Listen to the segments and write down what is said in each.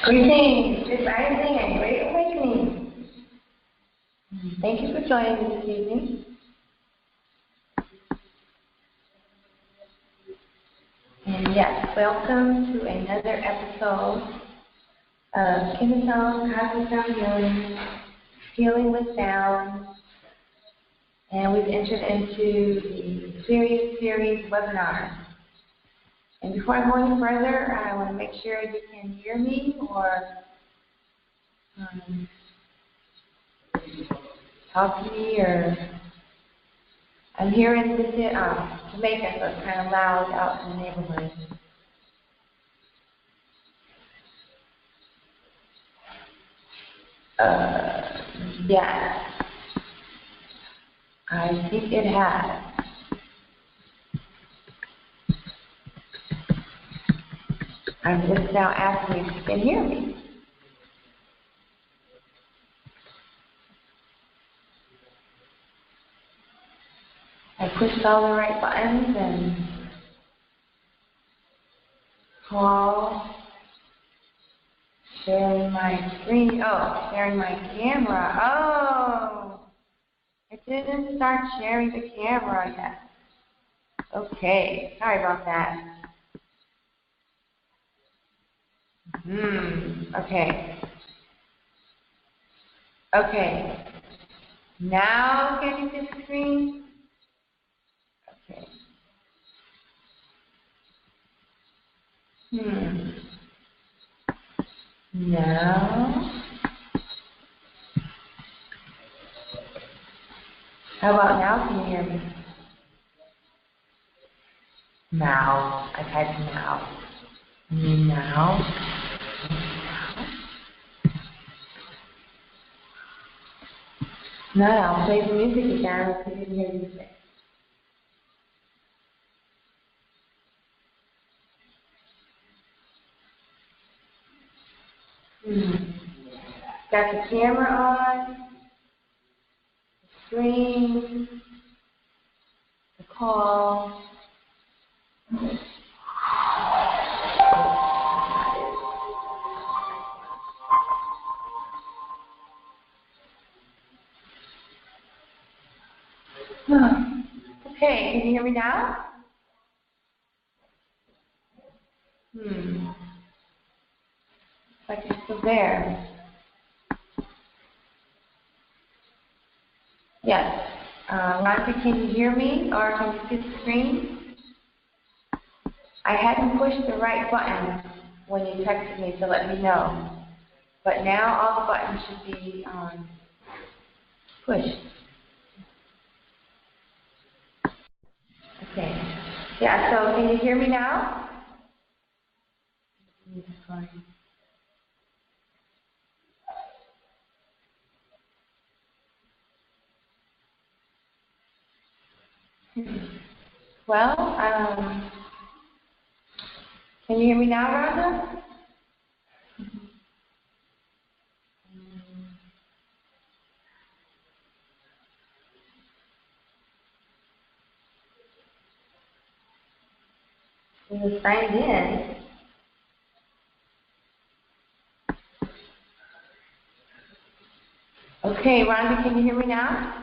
Greetings, good rising and great awakening. Thank you for joining me this evening. And yes, welcome to another episode of KemeTones, Cosmic Sound Healing, Healing with Sound. And we've entered into the Sirius series webinar. And before I go any further, I want to make sure you can hear me or talk to me, or I'm here in Jamaica, so it's kind of loud out in the neighborhood. Yes, I think it has. I'm just now asking if you can hear me. I pushed all the right buttons and call, sharing my screen. Oh, sharing my camera. Oh, I didn't start sharing the camera yet. Okay, sorry about that. Okay. Okay. Now can you see the screen? Okay. Now. How about now? Can you hear me? Now. I typed now. Now. Now, play the music again so you can hear music. Got the camera on, the screen, the call. Okay, can you hear me now? Looks like you're still there. Yes. Rhonda, can you hear me or can you see the screen? I hadn't pushed the right button when you texted me to let me know. But now all the buttons should be pushed. Okay. Yeah, so can you hear me now? Well, can you hear me now, Rhonda? We were signed in. Okay, Rhonda, can you hear me now?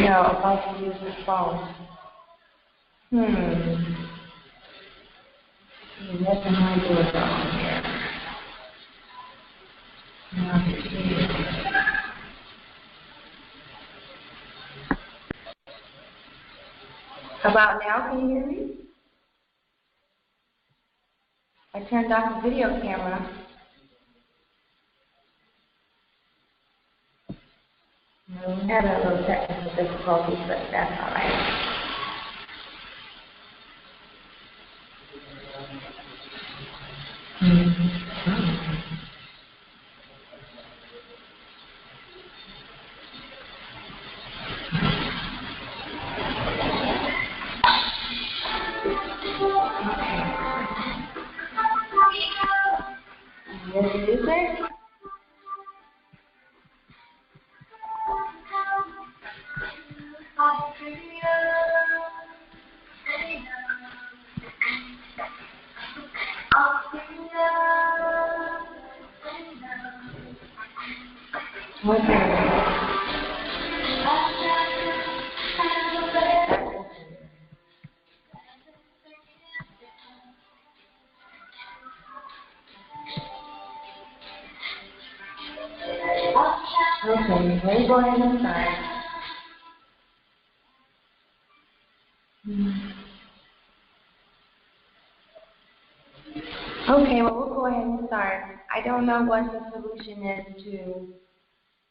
No, if I can use this phone. What am I doing wrong here? How about now? Can you hear me? I turned off the video camera. I'm having a little technical difficulties, but that's all right. Here's the music. Okay, let me go ahead and start. Okay, well, we'll go ahead and start. I don't know what the solution is to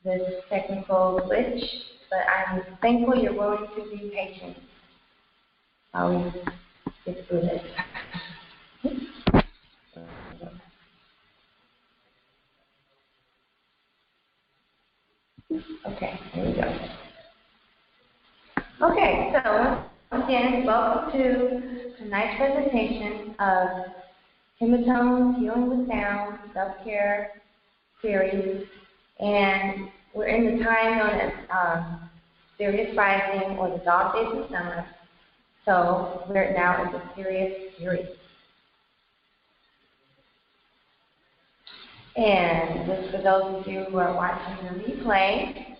this technical glitch, but I'm thankful you're willing to be patient. I'll get through this. Okay, here we go. Okay, so once again, welcome to tonight's presentation of KemeTones, Healing with Sound, Self-Care Series, and we're in the time known as Sirius Rising or the dog days of summer, so we're now in the Sirius series. And just for those of you who are watching the replay,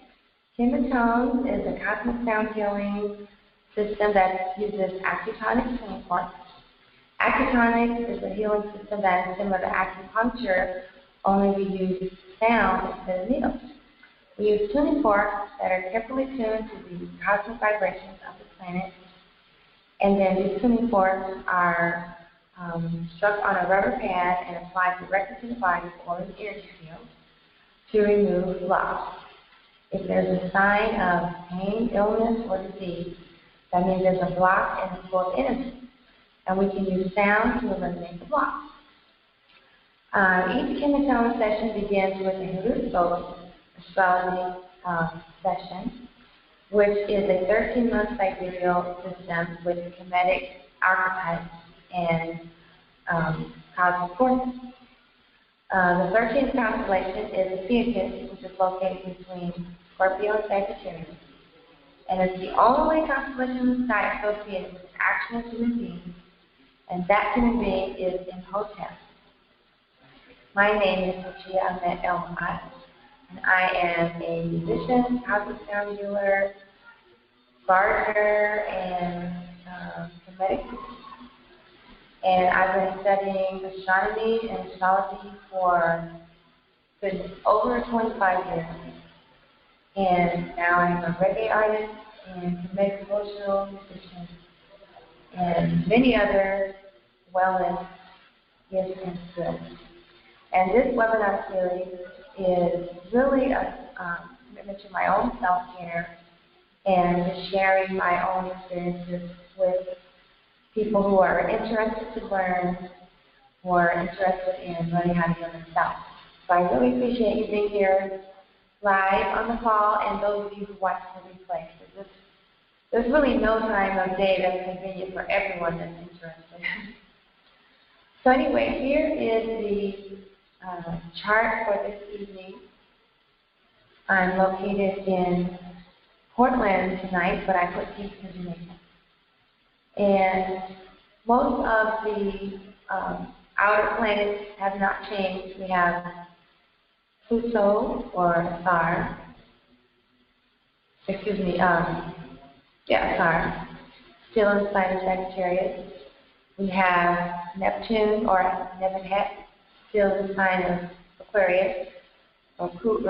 KemeTones is a cosmic sound healing system that uses acutonic support. Acutonics is a healing system that is similar to acupuncture, only we use sound instead of needles. We use tuning forks that are carefully tuned to the cosmic vibrations of the planet And then these swimming forks are struck on a rubber pad and applied directly to the body or an energy field to remove blocks. If there's a sign of pain, illness, or disease, that means there's a block in the flow of energy. And we can use sound to eliminate the block. Each KemeTones session begins with a HeruScopes astrology session, which is a 13-month sidereal system with Kemetic archetypes and cosmic forces. The 13th constellation is Sirius, which is located between Scorpio and Sagittarius. And it's the only constellation in the sky associated with an actual human being, and that human being is Imhotep. My name is Lucia Ahmed El-Ahmad, and I am a musician, cosmic sound healer, gardener, and Kemetic. And I've been studying astronomy and astrology for over 25 years. And now I'm a reggae artist and Kemetic devotional musician and many other wellness gifts and skills. And this webinar series is really a commitment to my own self-care and to sharing my own experiences with people who are interested to learn or interested in learning how to heal themselves. So I really appreciate you being here live on the call and those of you who watch the replay. There's really no time of day that's convenient for everyone that's interested. So anyway, here is the chart for this evening. I'm located in Portland tonight, but I put Kingston, Jamaica. And most of the outer planets have not changed. We have Pluto, or Star, Star, still in the sign of Sagittarius. We have Neptune, or Nebuchadnezzar, still in the sign of Aquarius, or Ku.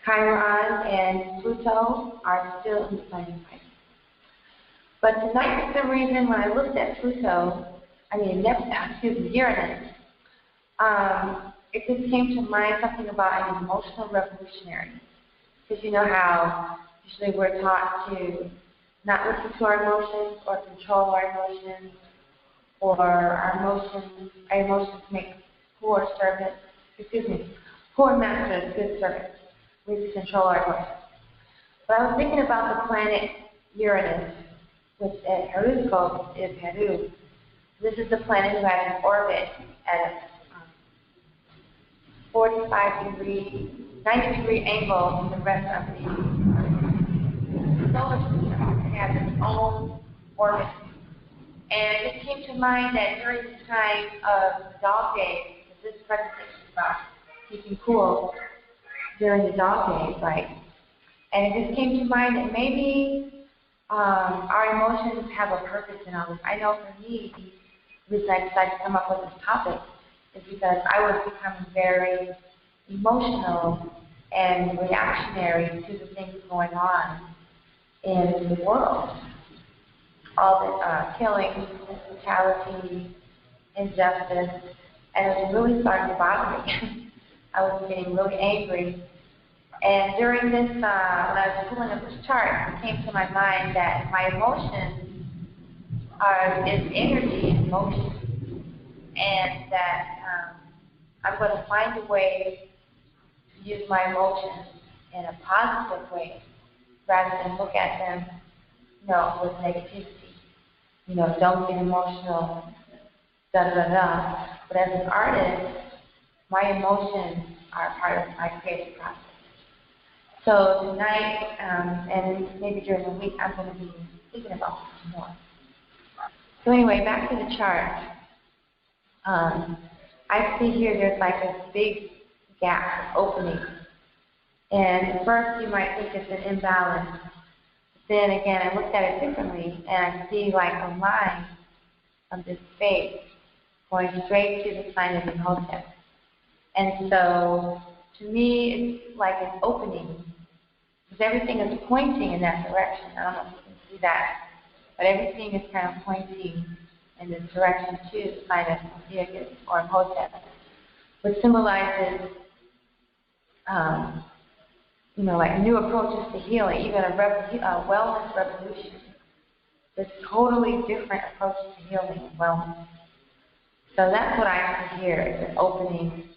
Chiron and Pluto are still in the sign of Pisces. But tonight, for some reason, when I looked at Uranus, it just came to mind something about an emotional revolutionary. Because you know how usually we're taught to not listen to our emotions or control our emotions, or our emotions make poor masters, good servants. We need to control our emotions. But I was thinking about the planet Uranus, which at HeruScopes is Heru. This is the planet who has an orbit at a 90-degree angle to the rest of the solar system. It has its own orbit. And it came to mind that during the time of the dog days, this presentation is about keeping cool during the dog days, right? And it just came to mind that maybe our emotions have a purpose in all this. I know for me, the reason I decided to come up with this topic is because I was becoming very emotional and reactionary to the things going on in the world. All the killing, brutality, injustice, and it was really starting to bother me. I was getting really angry. And during this, when I was pulling up this chart, it came to my mind that my emotions is energy in motion, and that I'm going to find a way to use my emotions in a positive way rather than look at them, with negativity. Don't get emotional, da-da-da-da. But as an artist, my emotions are part of my creative process. So tonight, and maybe during the week, I'm going to be thinking about this more. So anyway, back to the chart. I see here there's like a big gap, opening. And at first you might think it's an imbalance. Then again, I looked at it differently, and I see like a line of this space going straight to the sign of Imhotep. And so, to me, it's like an opening, because everything is pointing in that direction. I don't know if you can see that. but everything is kind of pointing in this direction to the sign of Sirius or Imhotep, which symbolizes, like new approaches to healing, even a wellness revolution. This totally different approach to healing and wellness. So that's what I see here, is an opening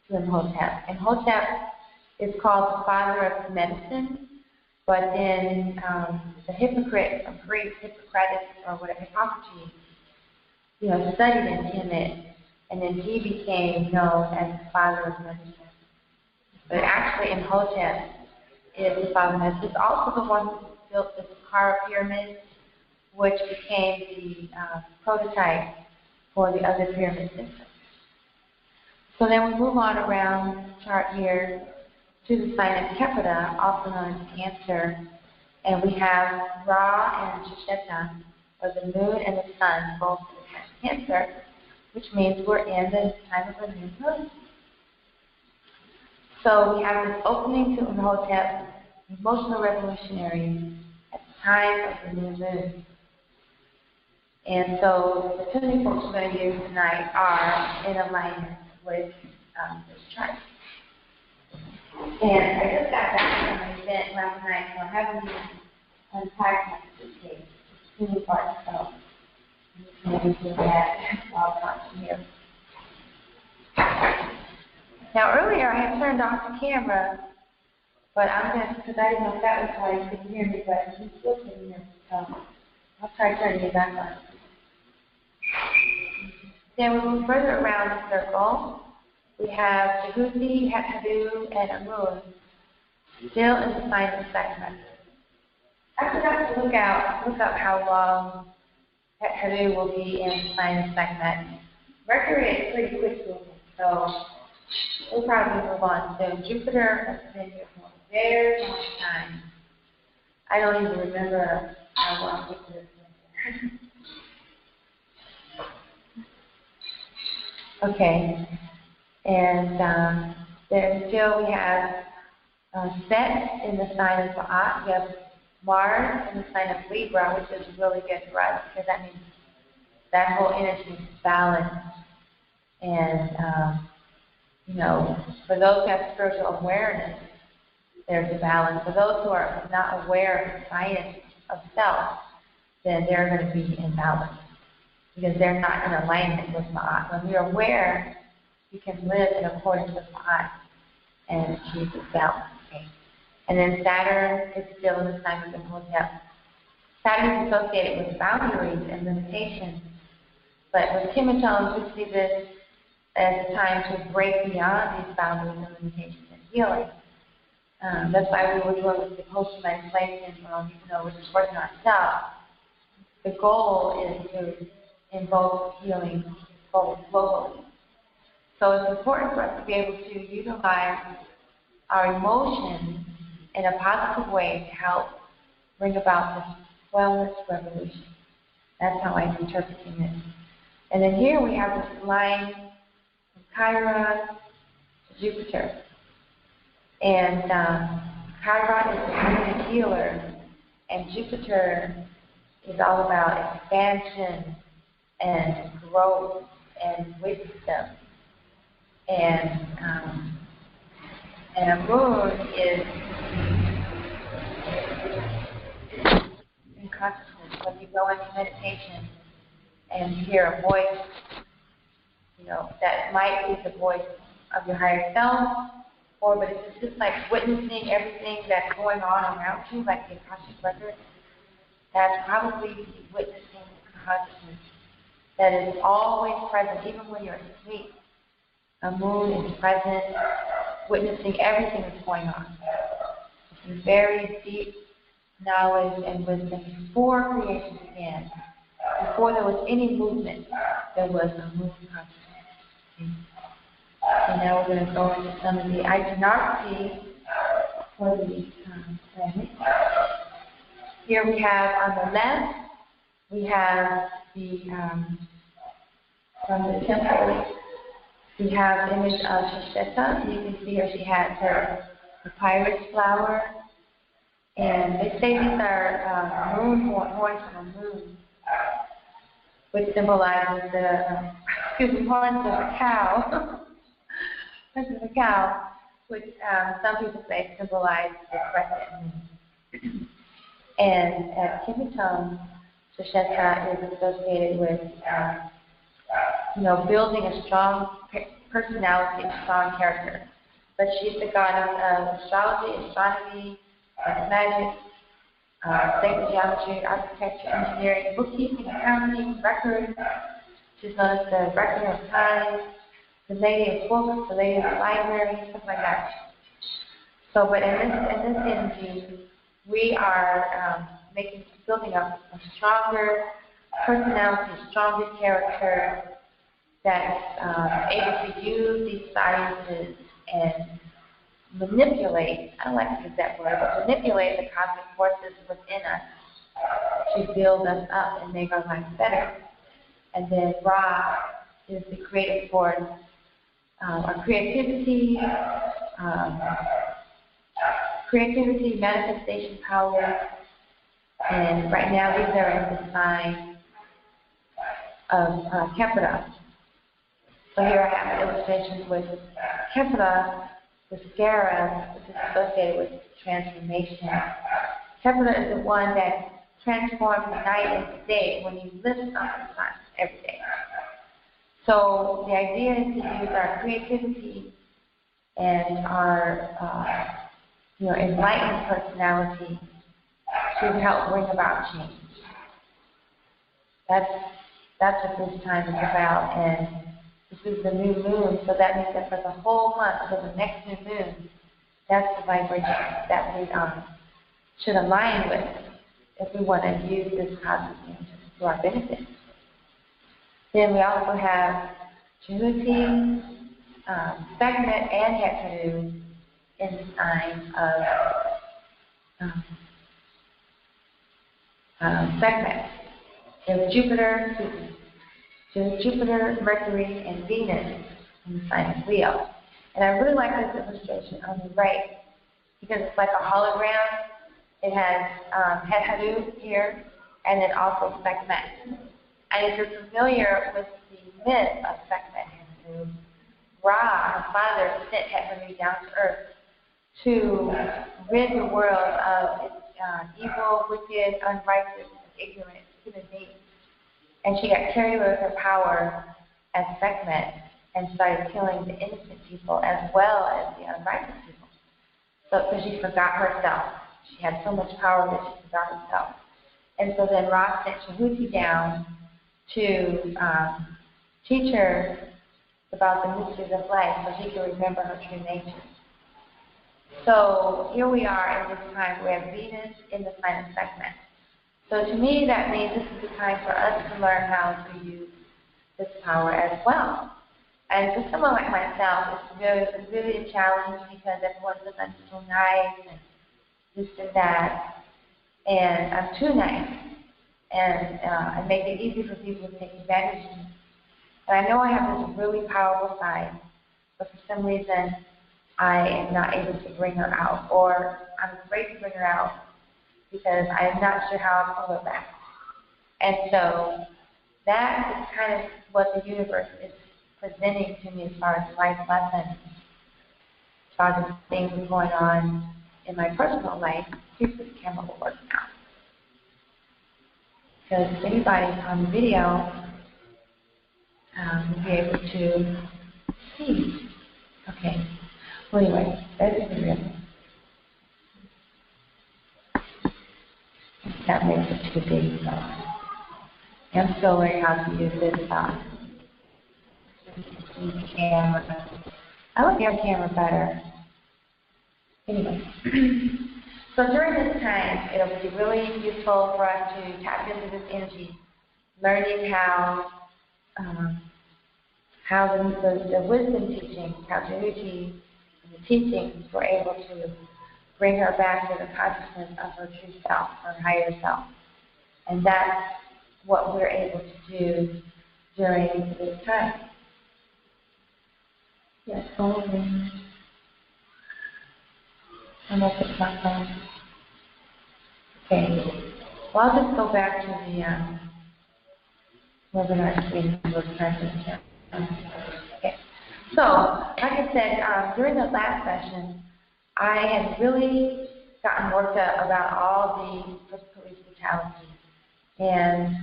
to Imhotep. Imhotep is called the father of medicine, but then the hypocrite, or Greek, Hippocrates, or whatever, Hippocrates, studied in Kemet, and then he became known as the father of medicine. But actually, Imhotep is the father of medicine. He's also the one who built the Saqqara pyramid, which became the prototype for the other pyramid systems. So then we move on around the chart here to the sign of Kepeda, also known as Cancer, and we have Ra and Shisheta, or the moon and the sun, both in the sign of Cancer, which means we're in the time of a new moon. So we have this opening to Imhotep, emotional revolutionary, at the time of the new moon. And so the tuning forks we're going to use tonight are in alignment with this chart. And I just got back from an event last night, so I haven't even unpacked my suitcase. It's tuning parts, so I'm just going to do that while I'm here. Now earlier I had turned off the camera, but I'm going to, because I didn't know if that was why you couldn't hear me, but you still can hear me, so I'll try turning it back on. Then we move further around the circle. We have Jehuti, Heru, and Amun still in the sign of Sekhmet. I forgot to look up how long Heru will be in the sign of Sekhmet. Mercury is pretty quick moving, so we'll probably move on soon. Jupiter has been here for a very long time. I don't even remember how long Jupiter has been here. Okay, and then still we have Set in the sign of Ba'at. We have Mars in the sign of Libra, which is really good for us because that means that whole energy is balanced. And, for those who have spiritual awareness, there's a balance. For those who are not aware of the science of self, then they're going to be in balance, because they're not in alignment with Ma'at. When we're aware, we can live in accordance with Ma'at and achieve the balance. Okay? And then Saturn is still in the sign of Imhotep. Saturn is associated with boundaries and limitations, but with KemeTones, we see this as a time to break beyond these boundaries and limitations and healing. That's why we were doing with the post-traumatic slave syndrome, even though we're just working on ourselves. The goal is to invoke healing globally. So it's important for us to be able to utilize our emotions in a positive way to help bring about this wellness revolution. That's how I'm interpreting it. And then here we have this line from Chiron to Jupiter. And Chiron is the healer, and Jupiter is all about expansion and growth and wisdom. And a moon is in consciousness. When you go into meditation and you hear a voice, that might be the voice of your higher self, but it's just like witnessing everything that's going on around you, like the Akashic record. That's probably witnessing consciousness that is always present, even when you're asleep. A moon is present, witnessing everything that's going on. This is very deep knowledge and wisdom before creation began. Before there was any movement, there was a moon consciousness. And now we're going to go into some of the iconography for the planet. Here we have on the left, we have the, from the temple, we have the image of Shisheta. You can see here she has her papyrus flower And they say these are moon horns from a moon, which symbolizes the, horns of a cow. Horns of a cow, which some people say symbolize the crescent moon. And at KemeTones, Shasheta is associated with, building a strong personality and strong character. But she's the goddess of astrology, astronomy, magic, sacred geometry, architecture, engineering, bookkeeping, accounting, records. She's known as the record of time, the lady of books, the lady of the library, stuff like that. So, but in this energy, we are building up a stronger personality, a stronger character that's able to use these sciences and manipulate, I don't like to use that word, but manipulate the cosmic forces within us to build us up and make our lives better. And then Ra is the creative force, our creativity, manifestation power, and right now these are in the sign of Kepra. So here I have illustrations with Kepra, the scarab, which is associated with transformation. Kepra is the one that transforms the night into day when you lift up the sun every day. So the idea is to use our creativity and our enlightened personality to help bring about change. That's what this time is about, and this is the new moon, so that means that for the whole month, for the next new moon, that's the vibration that we should align with if we want to use this cosmic energy to our benefit. Then we also have Jehuti, Sekhmet, and Heru in the sign of Sekhmet. There's Jupiter, Mercury, and Venus in the sign of Leo. And I really like this illustration on the right because it's like a hologram. It has Heru here, and then also Sekhmet. And if you're familiar with the myth of Sekhmet and Heru, Ra, her father, sent Heru down to earth to rid the world of its evil, wicked, unrighteous, and ignorant human beings. And she got carried away with her power as Sekhmet and started killing the innocent people as well as the unrighteous people. So she forgot herself. She had so much power that she forgot herself. And so then Ra sent Jehuti down to teach her about the mysteries of life so she could remember her true nature. So here we are in this time. We have Venus in the sign of Sekhmet. So to me, that means this is the time for us to learn how to use this power as well. And for someone like myself, it's really a challenge because everyone says I'm so nice and this and that, and I'm too nice, and I make it easy for people to take advantage of me. And I know I have this really powerful side, but for some reason, I am not able to bring her out, or I'm afraid to bring her out because I am not sure how I'll pull her back. And so that is kind of what the universe is presenting to me as far as life lessons, as far as the things that are going on in my personal life. Here's this camera will work now. Because if anybody's on the video, you'll be able to see. Okay. Well, anyway, that's the real. That makes it too big, so I'm still learning how to use this camera. I like your camera better. Anyway, so during this time, it'll be really useful for us to tap into this energy, learning how the wisdom teachings, how Jehuti and the teachings were able to bring her back to the consciousness of her true self, her higher self. And that's what we're able to do during this time. Yes, only. I'm going to put my phone. Okay. Well, I'll just go back to the webinar screen and we'll start this here. Okay. So, like I said, during the last session, I had really gotten worked up about all the police brutality. And,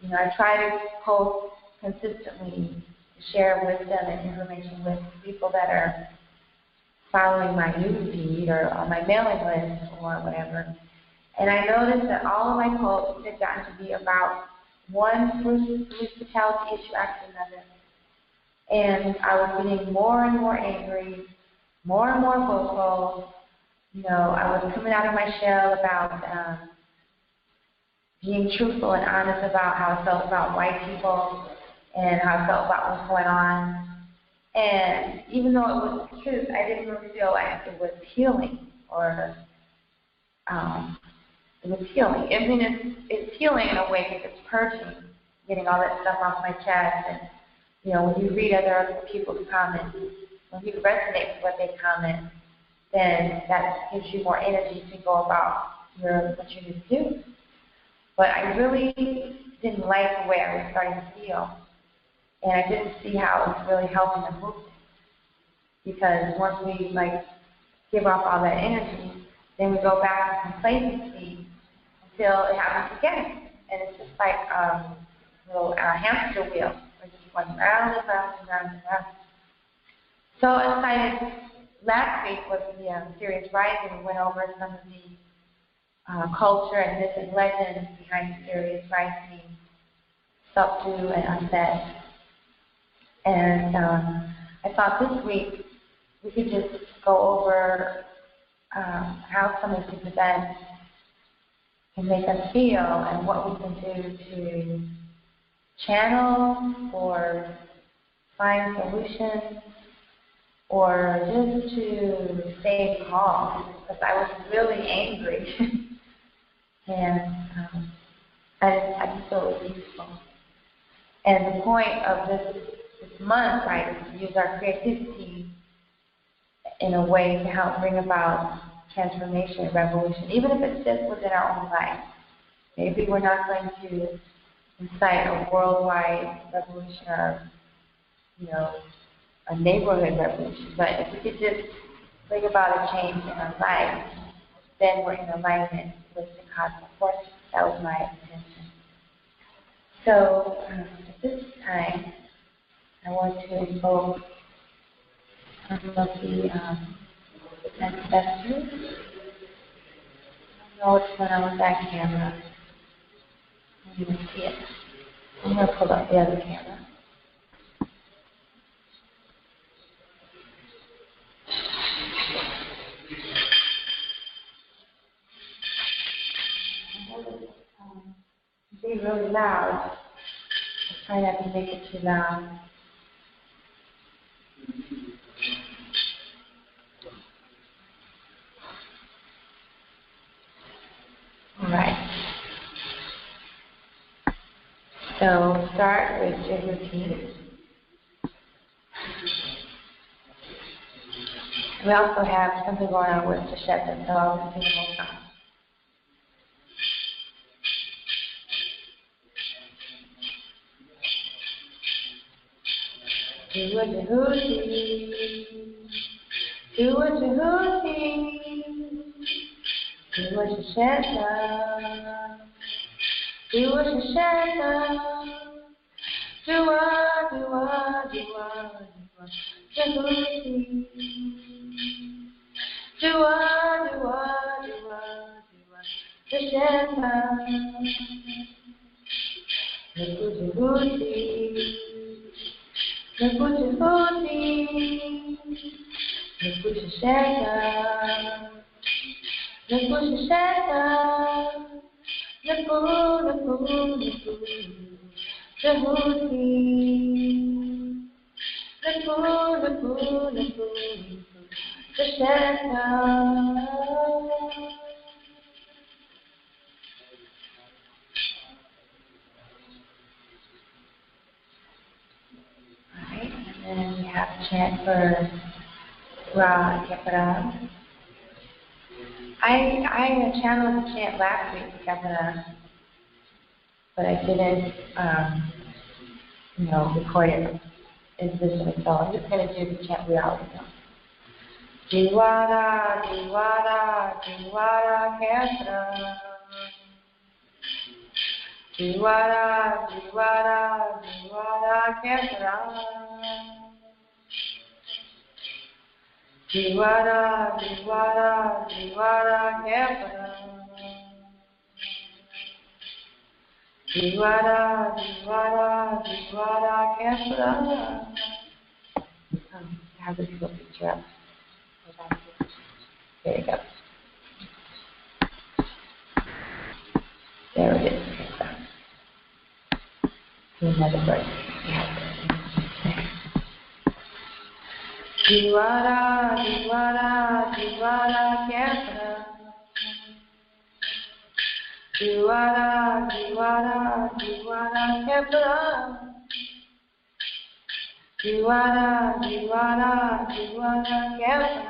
you know, I try to post consistently to share wisdom and information with people that are following my news feed or on my mailing list or whatever. And I noticed that all of my posts had gotten to be about one police brutality issue after another. And I was getting more and more angry, more and more vocal. You know, I was coming out of my shell about being truthful and honest about how I felt about white people and how I felt about what's going on. And even though it was the truth, I didn't really feel like it was healing or it was healing. I mean, it's healing in a way because it's purging, getting all that stuff off my chest. And, you know, when you read other people's comments, when you resonate with what they comment, then that gives you more energy to go about what you need to do. But I really didn't like the way I was starting to feel. And I didn't see how it was really helping the movement. Because once we, give off all that energy, then we go back to complacency until it happens again. And it's just like a little hamster wheel. We're just going round and round and round and round. So I decided last week was the Sirius Rising. We went over some of the culture and myths and legends behind the Sirius Rising, subdue and unsaid. And I thought this week we could just go over how some of these events can make us feel and what we can do to channel or find solutions or just to stay calm, because I was really angry and I just feel it was useful. And the point of this month, right, is to use our creativity in a way to help bring about transformation and revolution, even if it's just within our own life. Maybe we're not going to incite a worldwide revolution or, a neighborhood revolution, but if we could just bring about a change in our life, then we're in alignment with the cosmic forces. That was my intention. So at this time, I want to invoke some of the ancestors. I don't know what's going on with that camera. I don't even see it. I'm going to pull up the other camera. Be really loud. I'll try not to make it too loud. All right. So start with your routine. We also have something going on with the shepherd, so I'll just do the whole time. Do what you see. Do what you see. Do what you shadow. Do what you shadow. Do what, do what, do what, do what you see. Do what, do what, do what, do what you shadow. Look what you see. Look what you see. Look what you shadow. Look what you shadow. Look what, look what, look what. The hoodie, the cool, the cool, the cool, the shadow. Alright, and then we have a chant for Ra Kepara. I channeled the chant last week, but I didn't, record it individually. So I'm just going to do the chant reality now. Jiwara, Jiwara, Jiwara, Kesra. Jiwara, Jiwara, Jiwara, Kesra. Jiwara, Jiwara, Jiwara, Kesra. Jiwara, Jiwara, Jiwara, Kesra. Have this little picture up. There you go. There it is. Do another verse. Jiwara, Jiwara, Jiwara, Kesra. Jiwara, Jiwara, Jiwara, Kesra. Jiwara, Jiwara, Jiwara, Kesra.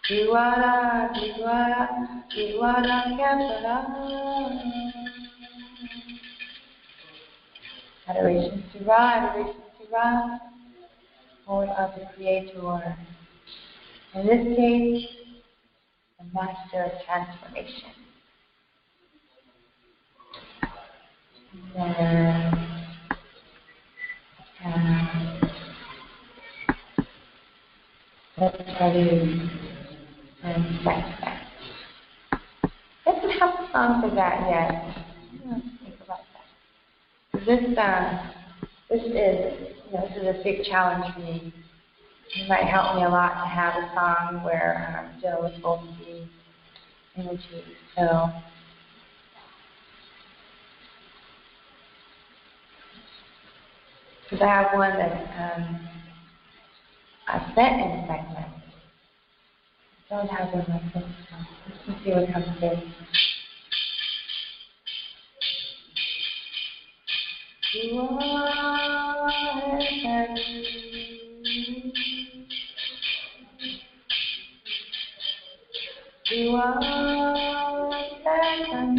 Jiwara, Jiwara, Jiwara, Kesra. Adoration to Ra, adoration to Ra, Lord of the Creator. In this case, the Master of Transformation. Let's try to respect that. Let's have a song for that yet. Think about that. This is a big challenge for me. It might help me a lot to have a song where I'm dealing with both of these energies. So, because I have one that I sent in a segment. I don't have one like this, so let's see what comes through. You are heaven. You are heaven.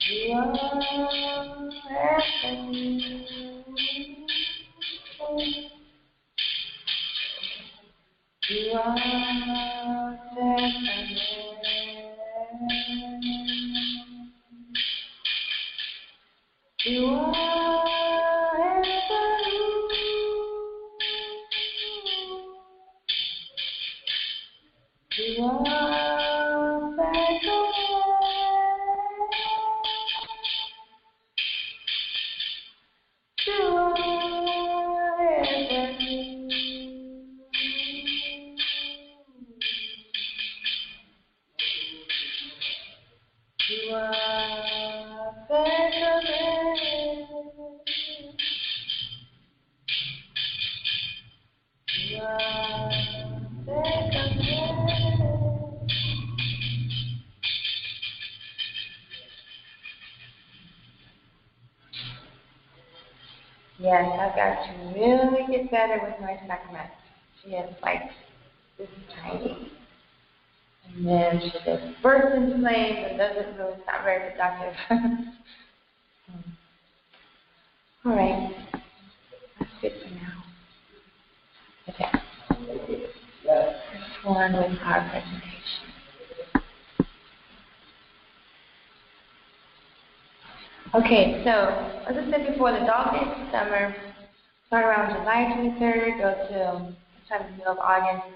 You are heaven. You are heaven. You are you are Yes, I've got to really get better with my segment. She is like this tiny. And then she just bursts into flames and doesn't really sound very productive. All right. That's good for now. Okay. Let's go on with our presentation. Okay, so as I said before, the dog days of summer start around July 23rd, go to sometime in the middle of August.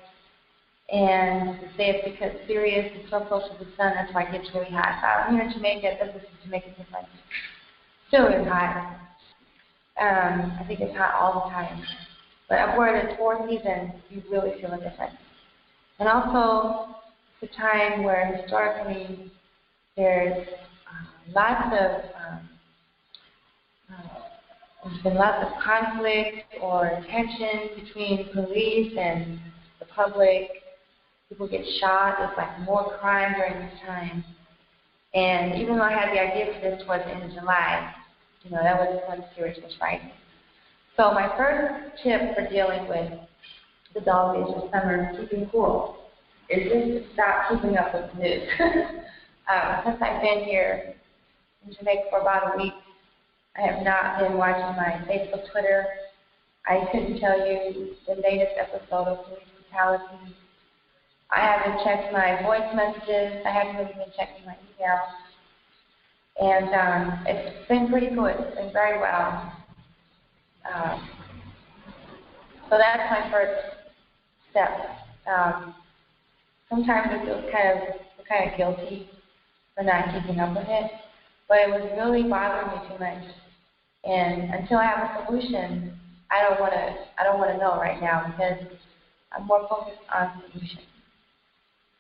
And to say it's because Sirius is so close to the sun, that's why it gets really hot. So I'm here in Jamaica, this is Jamaica difference. Still really hot. I think it's hot all the time. But up where it is 4 seasons, you really feel a difference. And also, it's a time where historically there's there's been lots of conflict or tension between police and the public. People get shot. There's like more crime during this time. And even though I had the idea for this towards the end of July, that was when Sirius was rising. So my first tip for dealing with the dog days of summer, keeping cool, is just to stop keeping up with the news. Since I've been here in Jamaica for about a week, I have not been watching my Facebook, Twitter. I couldn't tell you the latest episode of Police Brutality. I haven't checked my voice messages. I haven't really been checking my email. And it's been pretty good. It's been very well. So that's my first step. Sometimes it feels kind of guilty for not keeping up with it, but it was really bothering me too much. And until I have a solution, I don't want to know right now, because I'm more focused on solutions.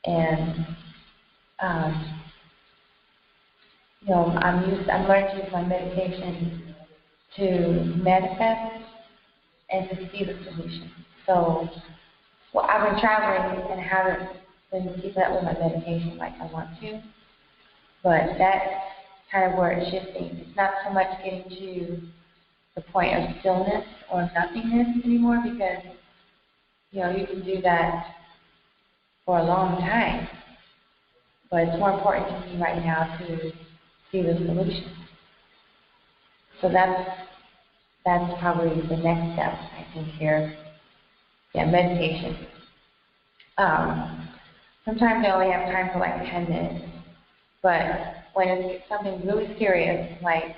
And I'm learning to use my meditation to manifest and to see the solution. So, I've been traveling and haven't been keeping up with my meditation like I want to, but that's kind of where it's shifting. It's not so much getting to the point of stillness or nothingness anymore, because you can do that for a long time, but it's more important to me right now to see the solution. So that's probably the next step, I think, here. Yeah, meditation. Sometimes I only have time for like 10 minutes, but when it's something really serious, like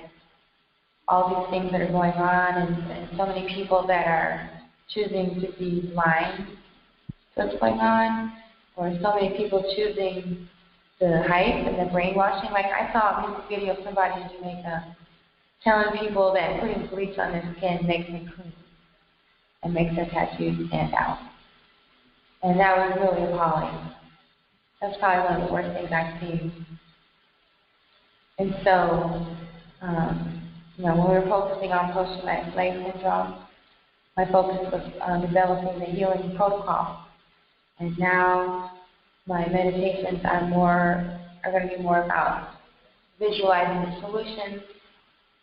all these things that are going on, and so many people that are choosing to be blind to what's going on, or so many people choosing the hype and the brainwashing. Like I saw a music video of somebody in Jamaica telling people that putting bleach on their skin makes them clean and makes their tattoos stand out. And that was really appalling. That's probably one of the worst things I've seen. And so, when we were focusing on post-traumatic slave syndrome, my focus was on developing the healing protocol. And now my meditations are going to be more about visualizing the solutions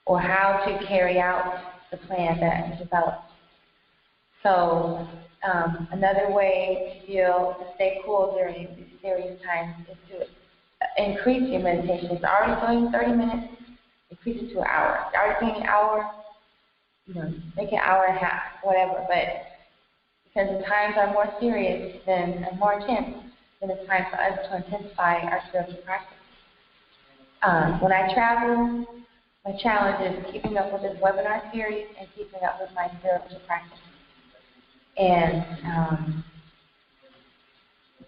or how to carry out the plan that is developed. So another way to stay cool during these serious times is to increase your meditation. If you're already doing 30 minutes, increase it to an hour. If you're already doing an hour, make it an hour and a half, whatever. But because the times are more serious and more intense, then it's time for us to intensify our spiritual practice. When I travel, my challenge is keeping up with this webinar series and keeping up with my spiritual practice. And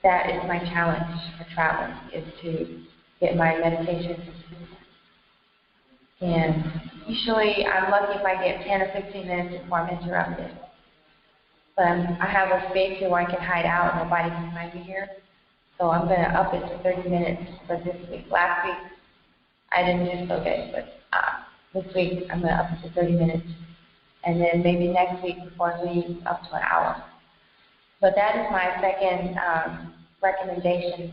that is my challenge for traveling, is to get my meditation consistent. And usually I'm lucky if I get 10 or 15 minutes before I'm interrupted. But I have a space here where I can hide out. Nobody can find me here. So I'm going to up it to 30 minutes for this week. Last week, I didn't do so good, but this week I'm going to up it to 30 minutes. And then maybe next week before I leave, up to an hour. But that is my second recommendation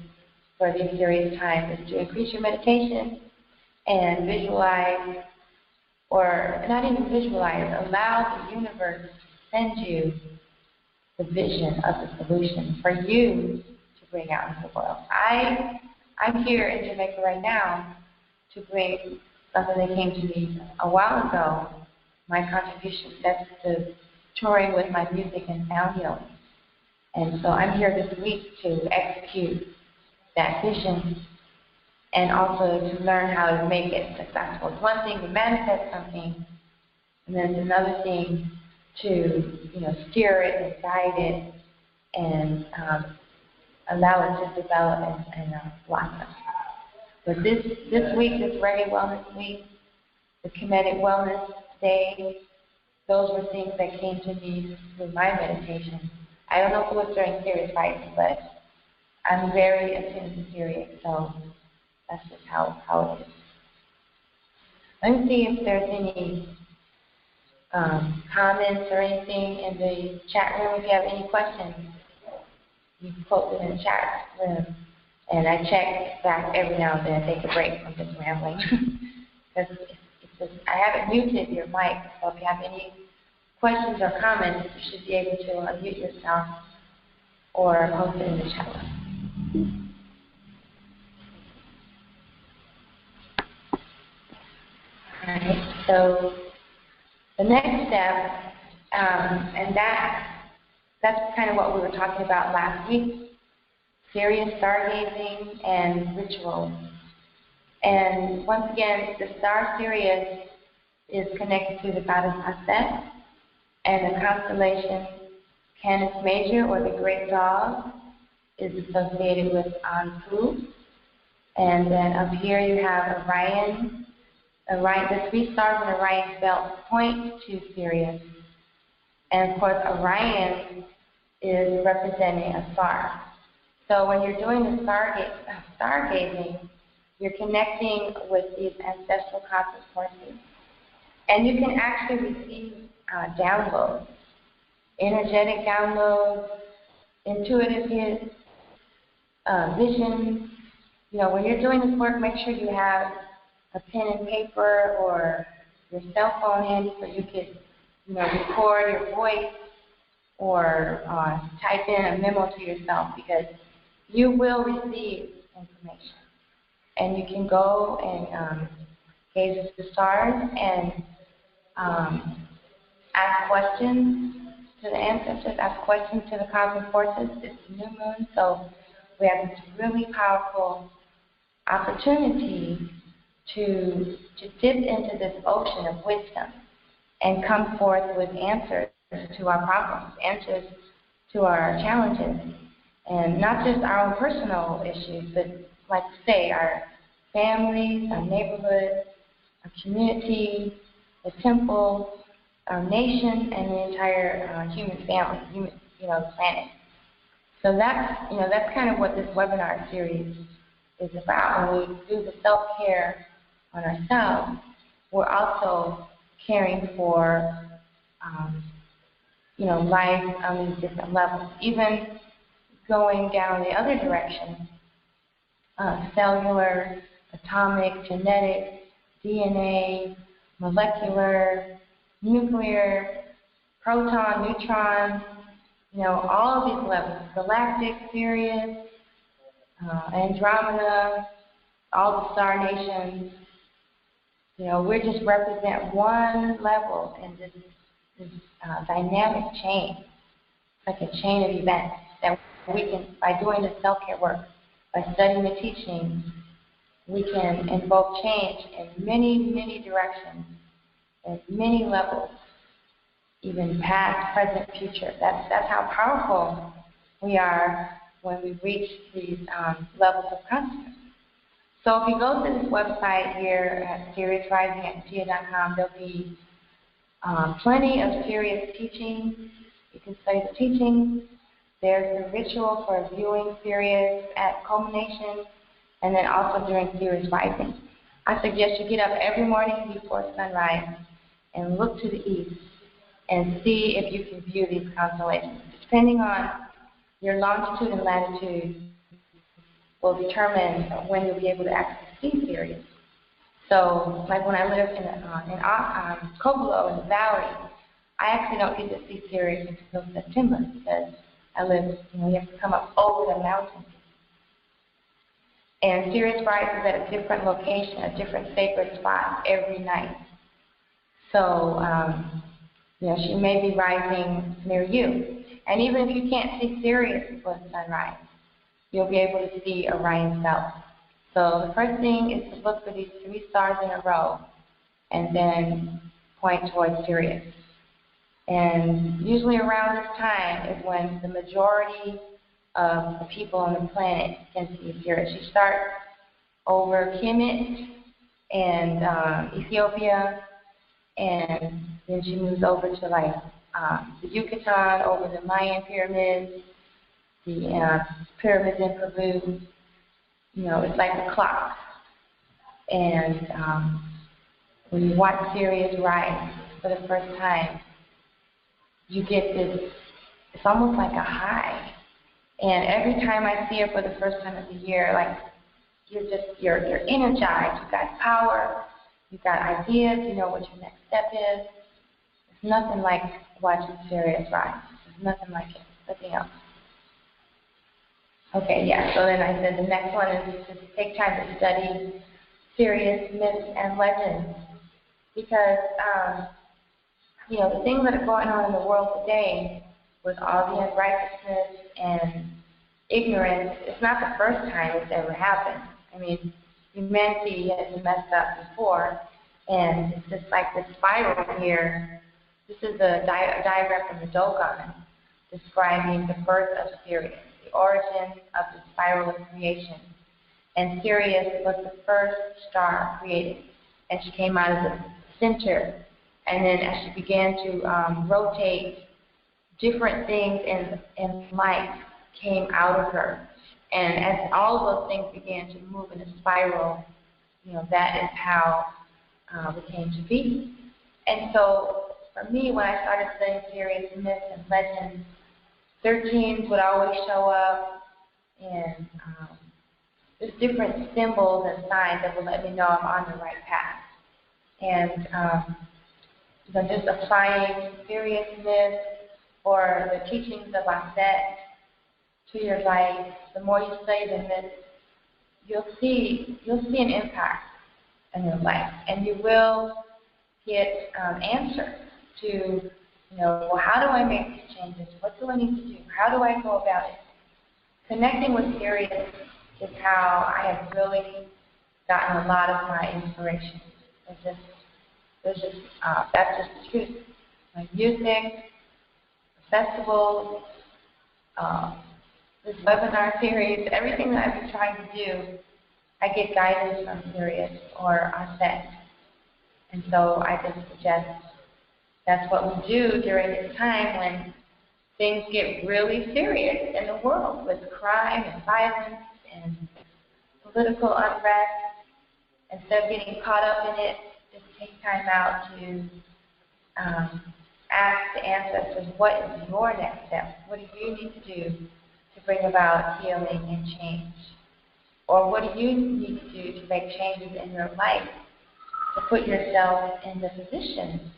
for these serious times, is to increase your meditation and visualize, or not even visualize, allow the universe to send you the vision of the solution for you to bring out into the world. I'm here in Jamaica right now to bring something that came to me a while ago, my contribution. That's to touring with my music and sound healing. And so I'm here this week to execute that vision and also to learn how to make it successful. It's one thing to manifest something, and then it's another thing to steer it and guide it and allow it to develop and blossom. But this week, this Reggae Wellness Week, the Kinetic Wellness Day, those were things that came to me through my meditation. I don't know if it was during Sirius fighting, but I'm very attuned to Sirius, so that's just how it is. Let me see if there's any comments or anything in the chat room. If you have any questions, you can post it in the chat room. And I check back every now and then, take a break from just rambling. Because I haven't muted your mic, so if you have any questions or comments, you should be able to unmute yourself or post it in the chat box. All right, so the next step, and that's kind of what we were talking about last week, Sirius stargazing and rituals. And once again, the star Sirius is connected to the goddess Aset, and the constellation Canis Major, or the Great Dog, is associated with Anpu. And then up here you have Orion. The three stars in Orion's belt point to Sirius. And of course, Orion is representing a star. So when you're doing the stargazing, you're connecting with these ancestral cosmic forces. And you can actually receive downloads, energetic downloads, intuitive hits, visions. You know, when you're doing this work, make sure you have a pen and paper or your cell phone handy so you could, record your voice or type in a memo to yourself, because you will receive information. And you can go and gaze at the stars and ask questions to the ancestors, ask questions to the cosmic forces. It's a new moon, so we have this really powerful opportunity to dip into this ocean of wisdom and come forth with answers to our problems, answers to our challenges, and not just our own personal issues, but like we say, our families, our neighborhoods, our community, the temple, our nation, and the entire human family, the planet. So that's kind of what this webinar series is about. When we do the self-care on ourselves, we're also caring for, life on these different levels. Even going down the other direction, cellular, atomic, genetic, DNA, molecular, nuclear, proton, neutron, all of these levels, galactic, Sirius, Andromeda, all the star nations. We just represent one level in this dynamic chain, like a chain of events that we can, by doing the self-care work, by studying the teachings, we can invoke change in many, many directions, at many levels, even past, present, future. That's how powerful we are when we reach these levels of consciousness. So if you go to this website here at SiriusRising@tia.com, there'll be plenty of Sirius teachings. You can study the teachings. There's the ritual for viewing Sirius at culmination, and then also during Sirius rising. I suggest you get up every morning before sunrise and look to the east and see if you can view these constellations. Depending on your longitude and latitude will determine when you'll be able to actually see Sirius. So, like when I lived in Cobolo in the valley, I actually don't get to see Sirius until September because I live, you have to come up over the mountains. And Sirius rises at a different location, a different sacred spot every night. So, she may be rising near you. And even if you can't see Sirius before sunrise, you'll be able to see Orion's belt. So the first thing is to look for these three stars in a row and then point towards Sirius. And usually around this time is when the majority of the people on the planet can see Sirius. You start over Kemet and Ethiopia, and then she moves over to the Yucatan, over the Mayan pyramids, the pyramids in Peru. It's like a clock. And when you watch Sirius rise for the first time, you get this, it's almost like a high. And every time I see it for the first time of the year, you're energized, you've got power, you've got ideas, you know what your next step is. It's nothing like, watching Sirius rise. There's nothing like it, nothing else. Okay, yeah, so then I said the next one is to take time to study Sirius myths and legends. Because, you know, the things that are going on in the world today with all the unrighteousness and ignorance, it's not the first time it's ever happened. I mean, humanity has messed up before, and it's just like this spiral here. This is a diagram from the Dogon describing the birth of Sirius, the origin of the spiral of creation. And Sirius was the first star created, and she came out of the center. And then as she began to rotate, different things in life came out of her. And as all of those things began to move in a spiral, you know, that is how it came to be. And so for me, when I started studying Sirius myths and legends, 13s would always show up, and there's different symbols and signs that will let me know I'm on the right path. And you know, just applying Sirius myths or the teachings of Aset to your life, the more you study the myths, you'll see an impact in your life, and you will get answers to, you know, well, how do I make these changes? What do I need to do? How do I go about it? Connecting with Sirius is how I have really gotten a lot of my inspiration. That's just the truth. My music, festivals, this webinar series, everything that I've been trying to do, I get guidance from Sirius or Aset. And so I just suggest that's what we do during this time when things get really serious in the world with crime and violence and political unrest. Instead of getting caught up in it, just take time out to ask the ancestors, what is your next step? What do you need to do to bring about healing and change? Or what do you need to do to make changes in your life to put yourself in the position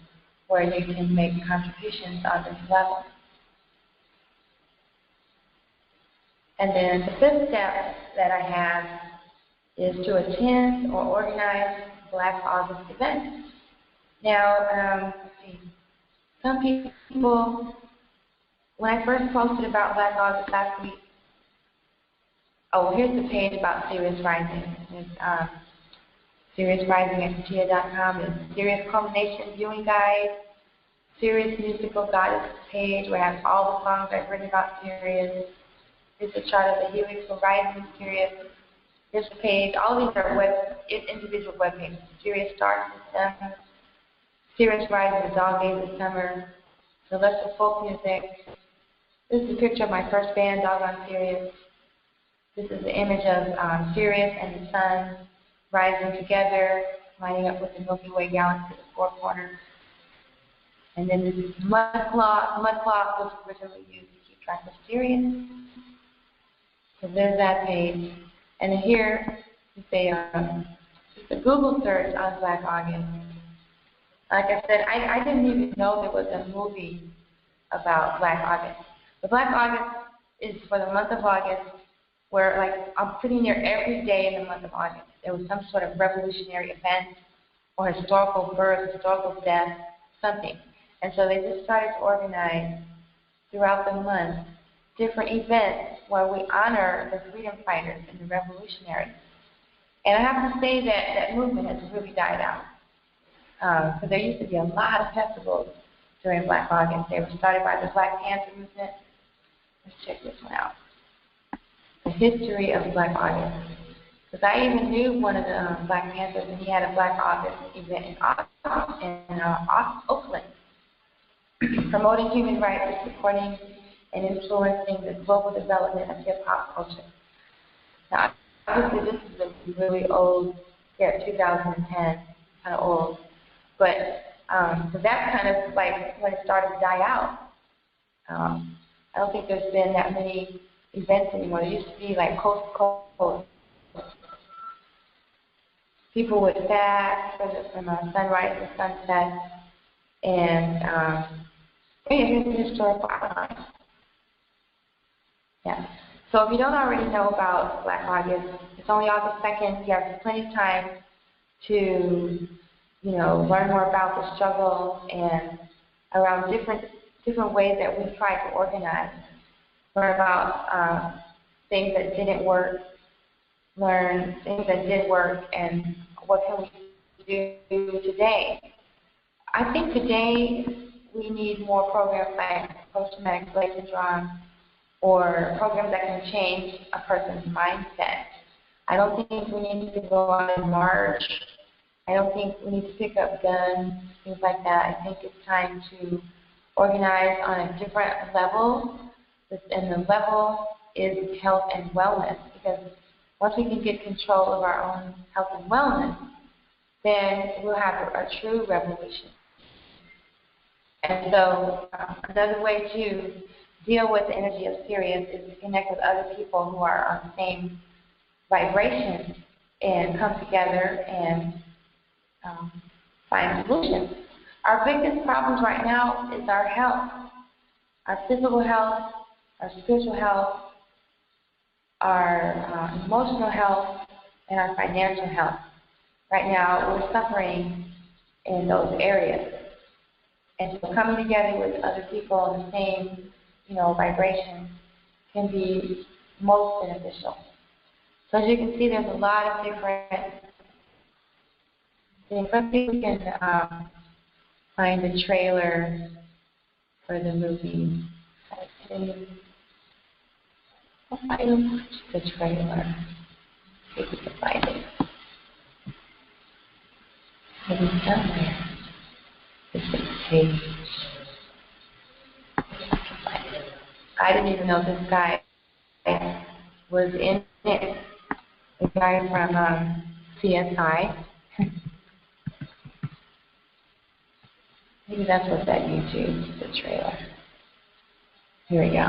where you can make contributions on this level? And then the fifth step that I have is to attend or organize Black August events. Now, let's see. Some people, when I first posted about Black August last week, here's the page about Sirius Rising. It's Sirius Rising at Katia.com. It's Sirius Culmination Viewing Guide, Sirius Musical Goddess page where I have all the songs I've written about Sirius. Here's a chart of the helix for Rising Sirius. Here's the page. All these are individual web pages. Sirius Star System, Sirius Rising, the Dog Days of Summer, Celestial Folk Music. This is a picture of my first band, Doggone Sirius. This is the image of Sirius and the Sun rising together, lining up with the Milky Way galaxy at the four corners. And then this is mud cloth. Mud cloth was originally used to keep track of Sirius. So there's that page. And here is just a Google search on Black August. Like I said, I didn't even know there was a movie about Black August. The Black August is for the month of August, where I'm pretty near every day in the month of August. There was some sort of revolutionary event or historical birth, historical death, something. And so they just started to organize throughout the month different events where we honor the freedom fighters and the revolutionaries. And I have to say that that movement has really died out. Because there used to be a lot of festivals during Black August. They were started by the Black Panther movement. Let's check this one out. The history of Black August. Because I even knew one of the Black Panthers, and he had a Black August event in Oakland, promoting human rights, supporting and influencing the global development of hip-hop culture. Now, obviously, this is a really old, 2010, kind of old. But so that's kind of like when it started to die out. I don't think there's been that many events anymore. There used to be like coast to coast. People would fast from sunrise to sunset, and Oh yeah, here's the historical outline. Yeah. So if you don't already know about Black August, it's only August 2nd. You have plenty of time to, learn more about the struggle and around different ways that we try to organize. Learn about things that didn't work, learn things that did work, and what can we do today. I think today we need more programs like post-traumatic slave syndrome or programs that can change a person's mindset. I don't think we need to go on and march. I don't think we need to pick up guns, things like that. I think it's time to organize on a different level, and the level is health and wellness, because once we can get control of our own health and wellness, then we'll have a true revolution. And so another way to deal with the energy of Sirius is to connect with other people who are on the same vibration and come together and find solutions. Our biggest problems right now is our health, our physical health, our spiritual health, our emotional health, and our financial health. Right now, we're suffering in those areas. And so coming together with other people on the same, vibration can be most beneficial. So as you can see, there's a lot of different things. Let's see if we can find the trailer for the movie. I'll find the trailer. See if we can find it. Maybe somewhere. This is the page. I didn't even know this guy was in it. The guy from CSI. Maybe that's what's at YouTube, the trailer. Here we go.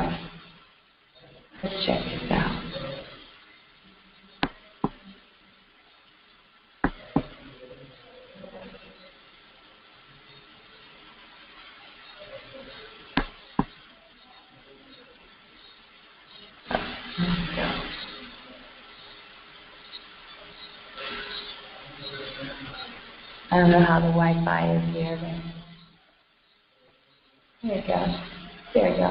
Let's check this out. I don't know how the Wi-Fi is here, but there we go. There we go.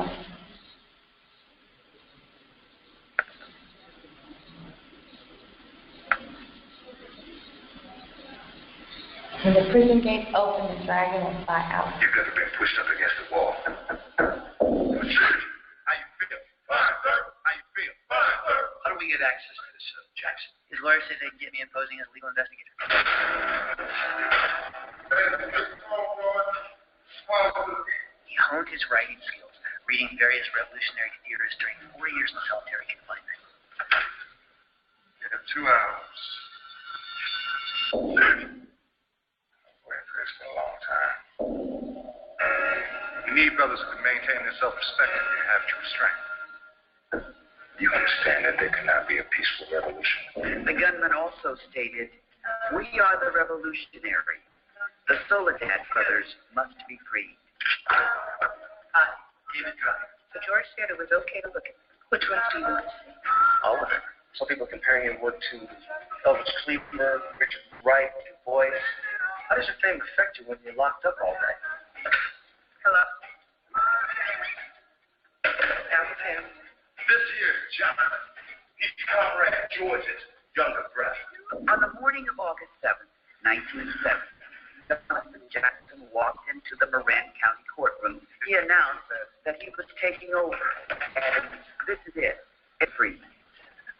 When the prison gates open, the dragon will fly out. You've never been pushed up against the wall. How you feel? Fine, sir. How you feel? Fine, sir. How do we get access to this, Jackson? His lawyer said they can get me in posing as a legal investigator. He honed his writing skills, reading various revolutionary theorists during 4 years in solitary confinement. You have 2 hours. Waiting for this for a long time. We need brothers who can maintain their self-respect and have true strength. You understand that there cannot be a peaceful revolution. The gunman also stated, "We are the revolutionary. The Soledad brothers must be freed." Hi, KemeTones. So George said it was okay to look at. Which ones do you want to see? All of it. Some people comparing your work to Elvis Cleveland, Richard Wright, Du Bois. How does your fame affect you when you're locked up all day? Hello. That was him. This here's John. He's Comrade George's younger brother. On the morning of August 7th, 1970, Jonathan Jackson walked into the Marin County courtroom. He announced that he was taking over, and this is it. It's free.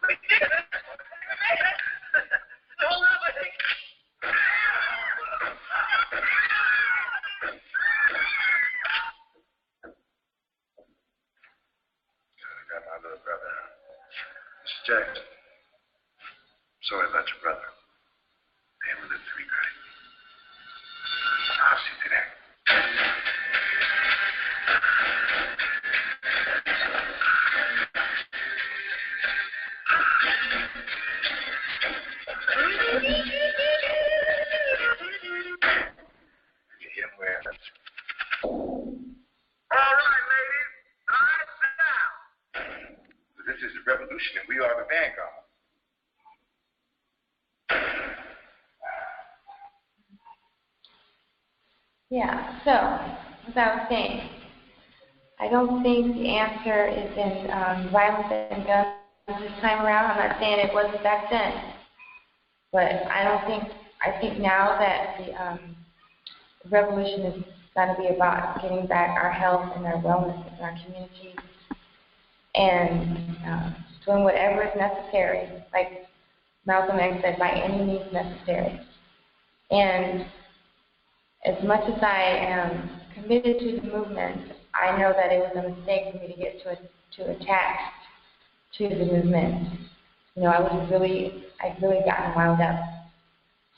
We did it! We made it! Don't let me! I got my little brother. Mr. Jackson. Sorry about your brother. They will live to regret it. I'll see you there. You hear where? Yeah, so, as I was saying, I don't think the answer is in violence and guns this time around. I'm not saying it wasn't back then, but I think now that the revolution is going to be about getting back our health and our wellness in our communities and doing whatever is necessary, like Malcolm X said, by any means necessary. And as much as I am committed to the movement, I know that it was a mistake for me to get too attached to the movement. You know, I'd really gotten wound up.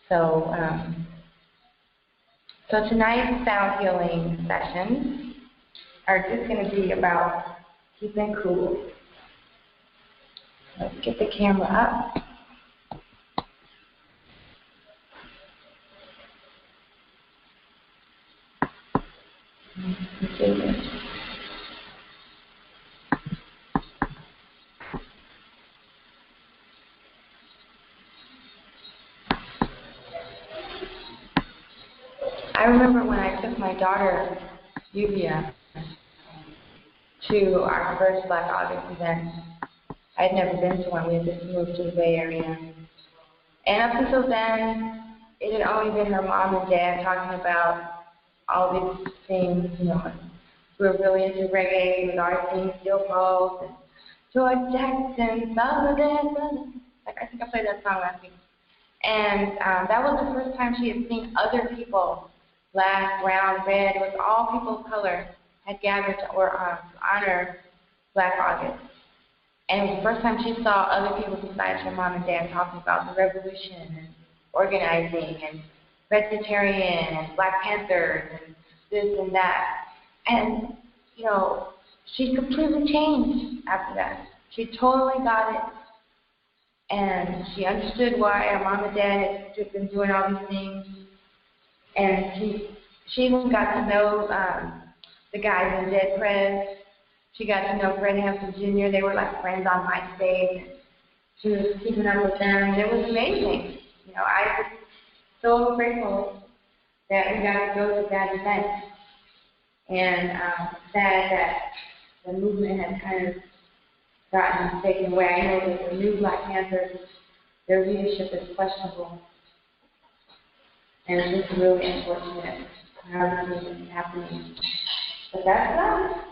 So, so tonight's sound healing sessions are just going to be about keeping cool. Let's get the camera up. I remember when I took my daughter, Yuvia, to our first Black August event. I had never been to one. We had just moved to the Bay Area. And up until then, it had only been her mom and dad talking about all these things, you know. We were really into reggae. We were always singing Steel Pulse and George Jackson, like I think I played that song last week. And that was the first time she had seen other people, black, brown, red. It was all people of color had gathered to honor Black August. And it was the first time she saw other people besides her mom and dad talking about the revolution and organizing and vegetarian and Black Panthers and this and that. And, you know, she completely changed after that. She totally got it. And she understood why her mom and dad had been doing all these things. And she even got to know the guys in Dead Prez. She got to know Fred Hampton Jr. They were like friends on MySpace. She was keeping up with them, and it was amazing. You know, I was so grateful that we got to go to that event. And sad that the movement has kind of gotten taken away. I know that the new Black Panthers, their leadership is questionable. And it's just really unfortunate how this is happening. But that's that.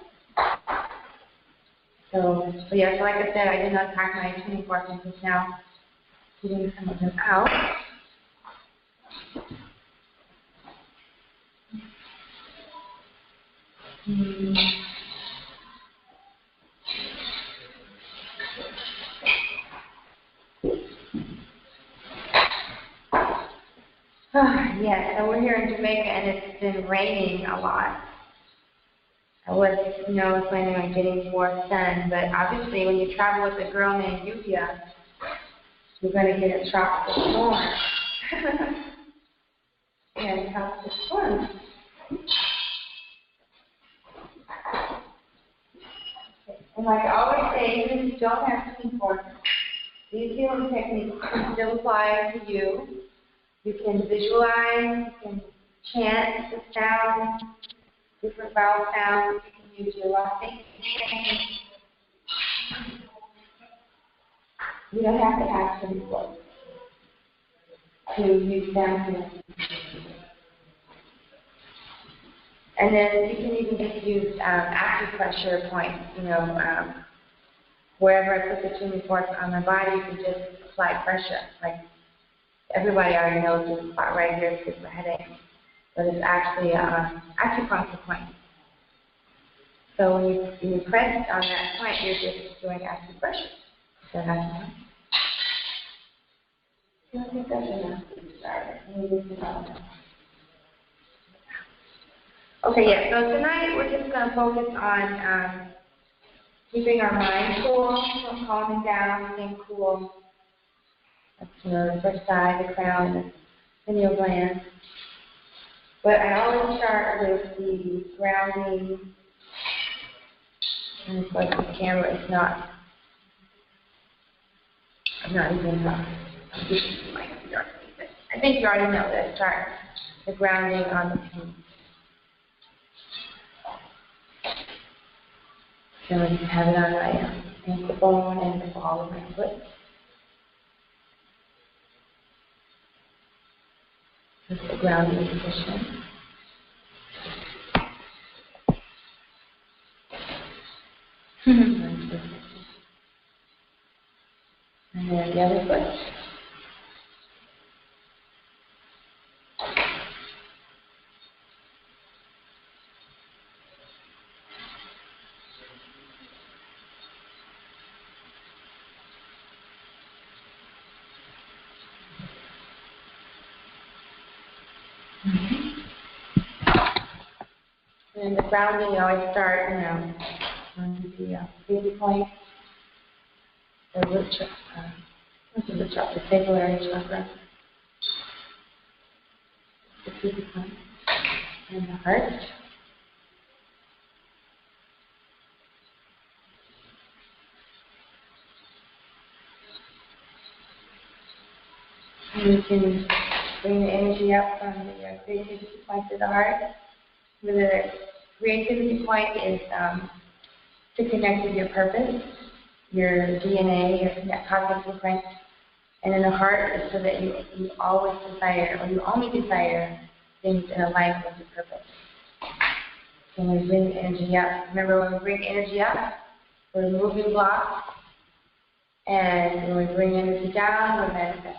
So yeah, so like I said, I did not pack my 24 things now. Getting some of them out. Yeah, so we're here in Jamaica and it's been raining a lot. I was planning on getting more sun, but obviously when you travel with a girl named Yuvia, you're going to get a tropical storm. And tropical storm. And like I always say, even if you don't have steam force, these healing techniques can still apply to you. You can visualize, you can chant the sound, different vowel sounds. You can use your locking. You don't have to have steam force to use them. And then you can even just use acupressure points, wherever I put the tuning fork on my body, you can just apply pressure. Like everybody already knows this spot right here is good for headache, but it's actually an acupuncture point. So when you press on that point, you're just doing acupressure. So acupuncture. I think that's enough to get started. Okay, yeah, so tonight we're just going to focus on keeping our mind cool, calming down, staying cool. That's the first side, the crown, and the pineal gland. But I always start with the grounding. And of course, the camera is not. I'm not even. I think you already know that. Start the grounding on the feet. So I just have it on my ankle bone and the ball of my foot. Just the grounding position. And then the other foot. And the grounding, you always start, on the basic point, the root chakra, the sacral chakra, the basic point, and the heart. And you can bring the energy up from the creativity point to the heart. The creativity point is to connect with your purpose, your DNA, your cosmic blueprint. And then the heart is so that you always desire, or you only desire, things in alignment with your purpose. So when we bring the energy up, remember when we bring energy up, we're removing blocks. And when we bring energy down, we're manifesting.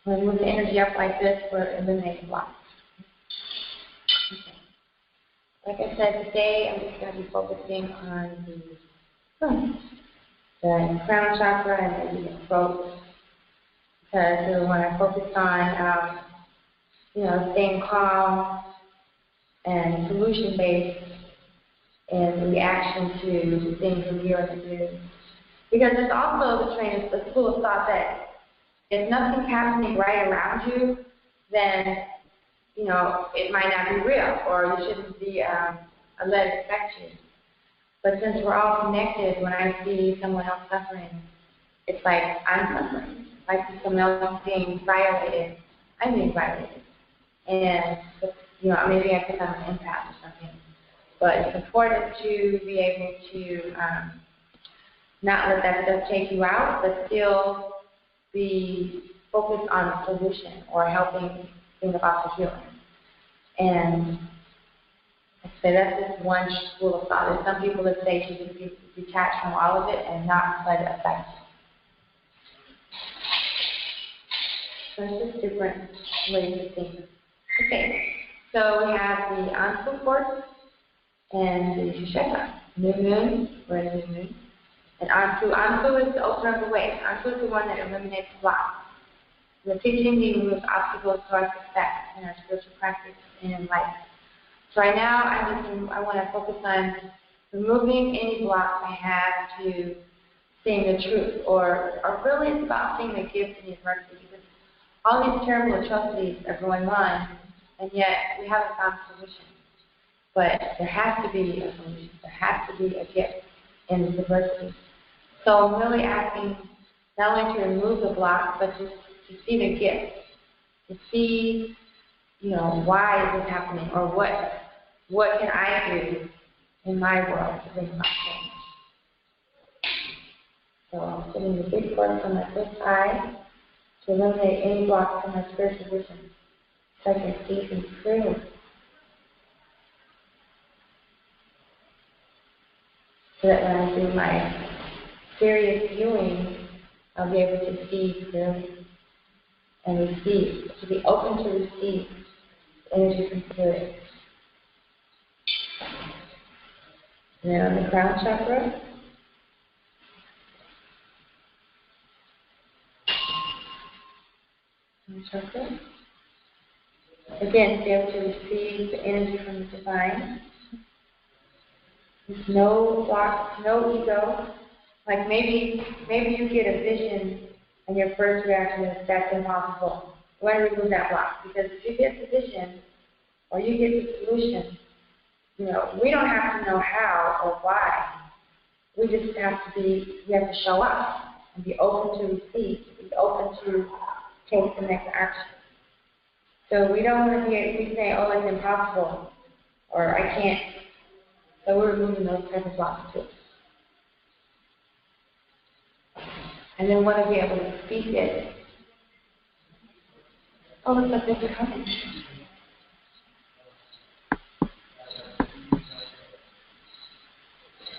When we move the energy up like this, we're eliminating blocks. Okay. Like I said, today I'm just going to be focusing on the crown chakra and maybe the throat. Because when I focus on, staying calm and solution-based in reaction to the things we hear in the news. Because there's also the school of thought that if nothing's happening right around you, then, it might not be real, or you shouldn't be let it affect you. But since we're all connected, when I see someone else suffering, it's like I'm suffering. Like someone else being violated, I'm being violated. And, maybe I think I'm an empath or something. But it's important to be able to not let that stuff take you out, but still be focused on the solution or helping think about the healing. And I'd say that's just one school of thought. There's some people that say you just be detached from all of it and not let it affect you. So it's just different ways to think. Okay, so we have the Ansu force and the Shusheta. New moon, we're in new moon. And Ansu is the opener of the way. Ansu is the one that eliminates blocks. The teaching removes obstacles to our success in our spiritual practice and in life. So right now, I want to focus on removing any blocks I have to seeing the truth, or really it's about seeing the gift in the adversity, because all these terrible atrocities are going on, and yet we haven't found a solution. But there has to be a solution. There has to be a gift in this adversity. So I'm really asking not only to remove the block, but to see the gift, to see, why is this happening, or what can I do in my world to bring about change. So I'm putting the big force on my first eye to eliminate any blocks in my spiritual vision, so I can see things clearly. So that when I do my Sirius viewing, I'll be able to see clearly and receive, to be open to receive energy from spirit. And then on the crown chakra, again, to be able to receive the energy from the divine. There's no block, no ego. Like maybe you get a vision and your first reaction is that's impossible. We want to remove that block, because if you get the vision or you get the solution, we don't have to know how or why. We just have to show up and be open to receive, be open to take the next action. So we don't want to be say, oh, it's impossible, or I can't So we're removing those type of blocks too. And then want to be able to speak it. Oh, looks like this is coming.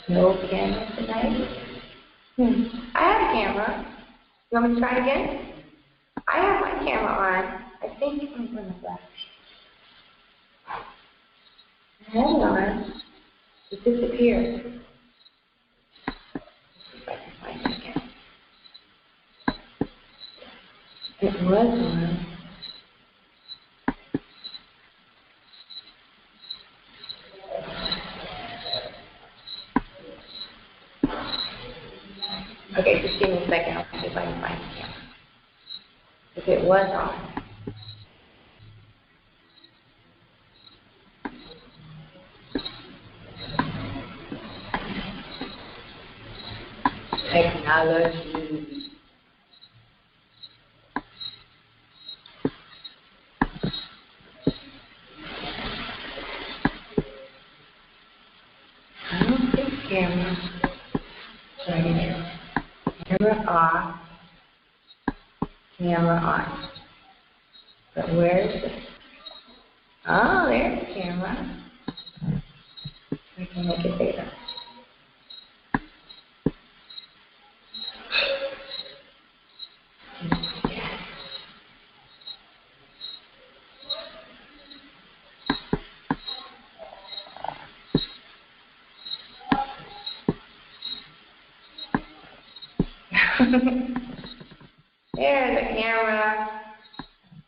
No camera tonight. I have a camera. You want me to try it again? I have my camera on. I think I'm going to flash. I have it on. It disappeared. Let's see if I can find it again. It was on. Okay, just give me a second. I'll see if I can find the camera. If it was on. Technology. I don't see camera. Right here. Camera off. Camera on. But where is it? Oh, there's the camera. I can make it bigger. There's a camera,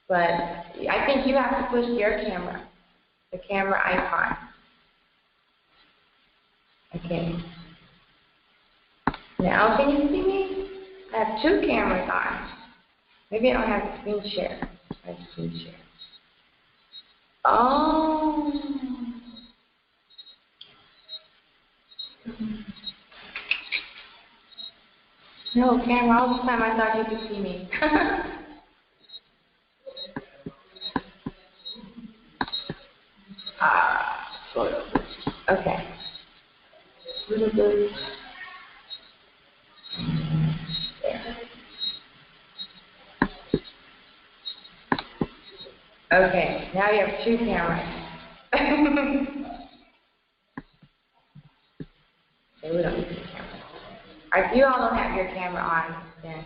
but I think you have to push your camera, the camera icon. Okay. Now can you see me? I have two cameras on. Maybe I don't have a screen share. I have screen share. Oh. No, camera, all the time I thought you could see me. Sort of. Okay. There. Okay, now you have two cameras. Okay, we don't need two cameras. If you all don't have your camera on, then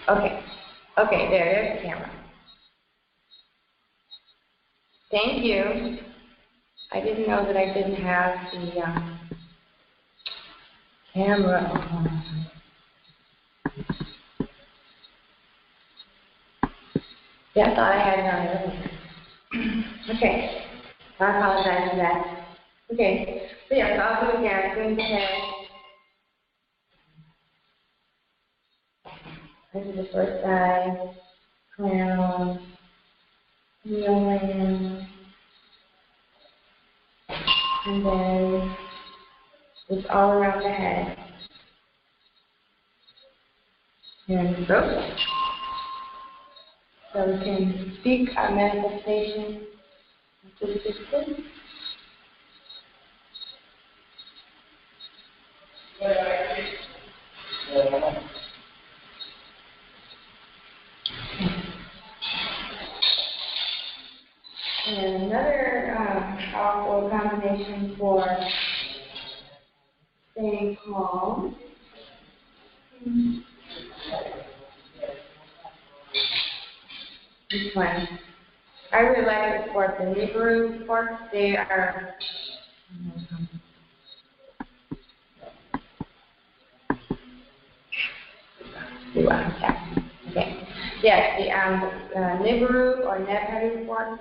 okay, there's the camera. Thank you. I didn't know that I didn't have the camera on. Yeah, I thought I had it on earlier. Okay, I apologize for that. Okay, so yeah, so I'll do it again. Going to head. This is the first side. Crown. Kneeling. And then it's all around the head. And throat. So we can speak our manifestation into existence. And another powerful combination for staying calm. This one. I really like this fork, the Nibiru fork. They are okay. Yes, the Nibiru or Nebuchadnezzar fork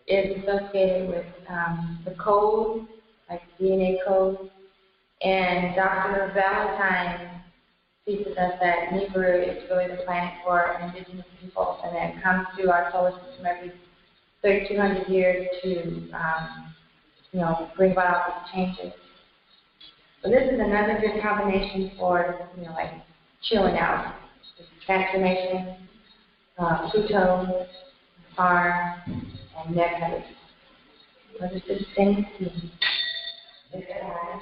is associated with the code, like DNA code. And Dr. Valentine teaches us that Nibiru is really the planet for indigenous people, and that it comes through our solar system every 3,200 years to, bring about all these changes. So this is another good combination for, like chilling out, transformation. KemeTones, arm, and neck height. So this is thin skin. This side.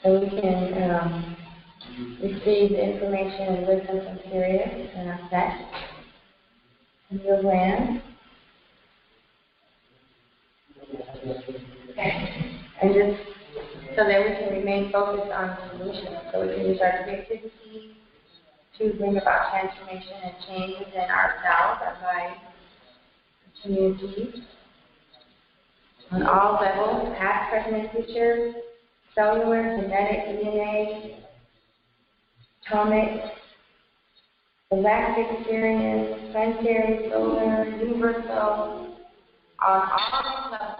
So we can receive the information and wisdom from Sirius and our set in your land. Okay. And just so that we can remain focused on the solution. So we can use our creativity to bring about transformation and change within ourselves, our lives, communities, on all levels, past, present, and future, cellular, genetic, DNA, atomic, galactic experience, planetary, solar, universal, on all levels.